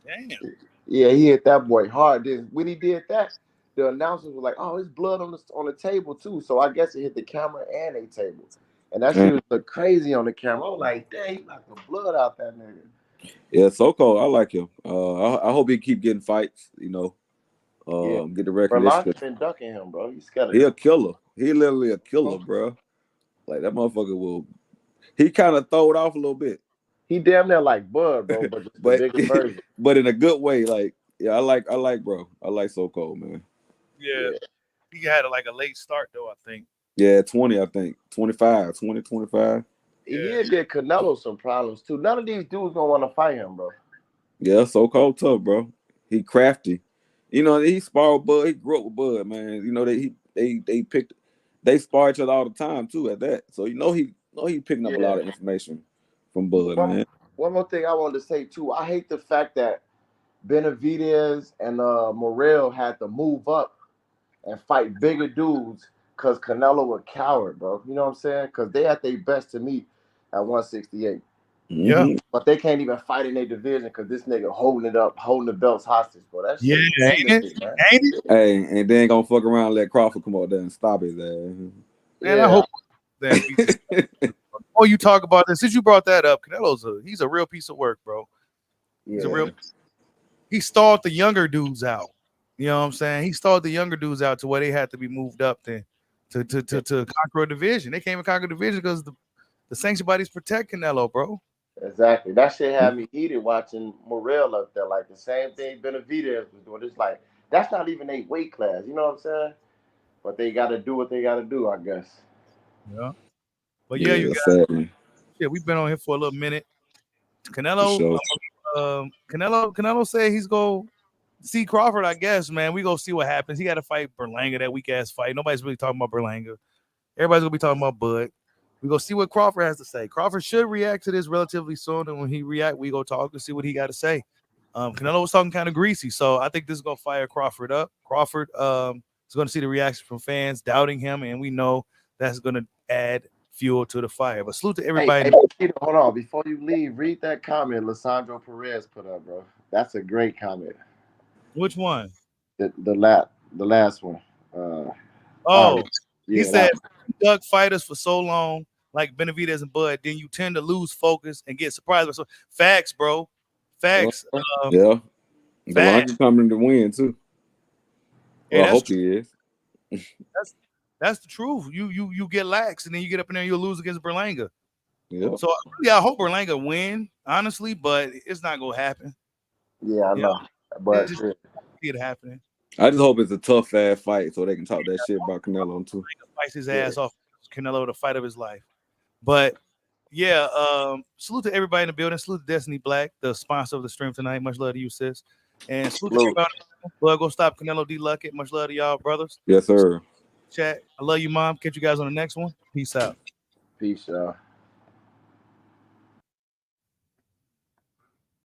Speaker 1: Damn.
Speaker 9: Yeah, he hit that boy hard. When he did that, the announcers were like, "Oh, there's blood on the table too." So I guess it hit the camera and a table. And that shit was look crazy on the camera. I was like, dang, he knocked the blood out that nigga.
Speaker 11: Yeah, So Cold, I like him. I hope he keep getting fights, you know. Get the recognition.
Speaker 9: Berlante's been ducking him, bro. He's scared.
Speaker 11: He a killer. He literally a killer, bro. Like, that motherfucker he kind of throw it off a little bit.
Speaker 9: He damn near like Bud, bro, but just the bigger version.
Speaker 11: But in a good way. Like, yeah, I like, bro. I like So Cold, man.
Speaker 1: Yeah. He had like a late start though, I think.
Speaker 11: Yeah, 20, I think. 25, 20, 25.
Speaker 9: He'll get Canelo some problems too. None of these dudes gonna want to fight him, bro.
Speaker 11: Yeah, So Cold tough, bro. He crafty. You know, he sparred with Bud. He grew up with Bud, man. You know, they spar each other all the time too at that. So he picking up a lot of information from Bud, man.
Speaker 9: One more thing I wanted to say too. I hate the fact that Benavidez and Morrell had to move up and fight bigger dudes because Canelo a coward, bro. You know what I'm saying? Because they at their best to meet at 168.
Speaker 1: Yeah.
Speaker 9: But they can't even fight in their division because this nigga holding the belts hostage, bro. That's
Speaker 1: ain't it?
Speaker 9: Man.
Speaker 1: Ain't it?
Speaker 11: Hey, and they ain't gonna fuck around and let Crawford come out there and stop his ass.
Speaker 1: Man, I hope that before you talk about this, since you brought that up, he's a real piece of work, bro. He stalled the younger dudes out. You know what I'm saying? He stalled the younger dudes out to where they had to be moved up to conquer a division. They came and conquer a division because the sanction bodies protect Canelo, bro.
Speaker 9: Exactly. That shit had me heated watching Morrell up there. Like the same thing Benavidez was doing. It's like that's not even a weight class. You know what I'm saying? But they got to do what they got to do, I guess.
Speaker 1: Yeah. But yeah, you guys. Yeah, we've been on here for a little minute. Canelo, Canelo said he's gonna see Crawford. I guess, man, we gonna see what happens. He got to fight Berlanga, that weak ass fight. Nobody's really talking about Berlanga. Everybody's gonna be talking about Bud. We gonna see what Crawford has to say. Crawford should react to this relatively soon, and when he react, we go talk and see what he got to say. Canelo was talking kind of greasy, so I think this is gonna fire Crawford up. Crawford is gonna see the reaction from fans doubting him, and we know that's gonna add fuel to the fire. But salute to everybody.
Speaker 9: Hey, hold on, before you leave, read that comment Lisandro Perez put up, bro. That's a great comment.
Speaker 1: Which one?
Speaker 9: The last one.
Speaker 1: He said, "Duck fighters for so long, like Benavidez and Bud, then you tend to lose focus and get surprised." So, facts, bro. Facts.
Speaker 11: Yeah. Berlanga coming to win too. Well, I hope he is.
Speaker 1: That's the truth. You get lax and then you get up in there and you'll lose against Berlanga.
Speaker 11: Yeah.
Speaker 1: So I hope Berlanga win, honestly, but it's not gonna happen.
Speaker 9: Yeah, I know. But
Speaker 1: it happening.
Speaker 11: I just hope it's a tough ass fight so they can talk that shit about Canelo too.
Speaker 1: Fights his ass off Canelo, the fight of his life. But yeah, salute to everybody in the building. Salute to Destiny Black, the sponsor of the stream tonight. Much love to you, sis. And salute to everybody. Blood go stop Canelo D. Luckett. Much love to y'all, brothers.
Speaker 11: Yes, sir.
Speaker 1: Chat. I love you, Mom. Catch you guys on the next one. Peace out.
Speaker 9: Peace, y'all.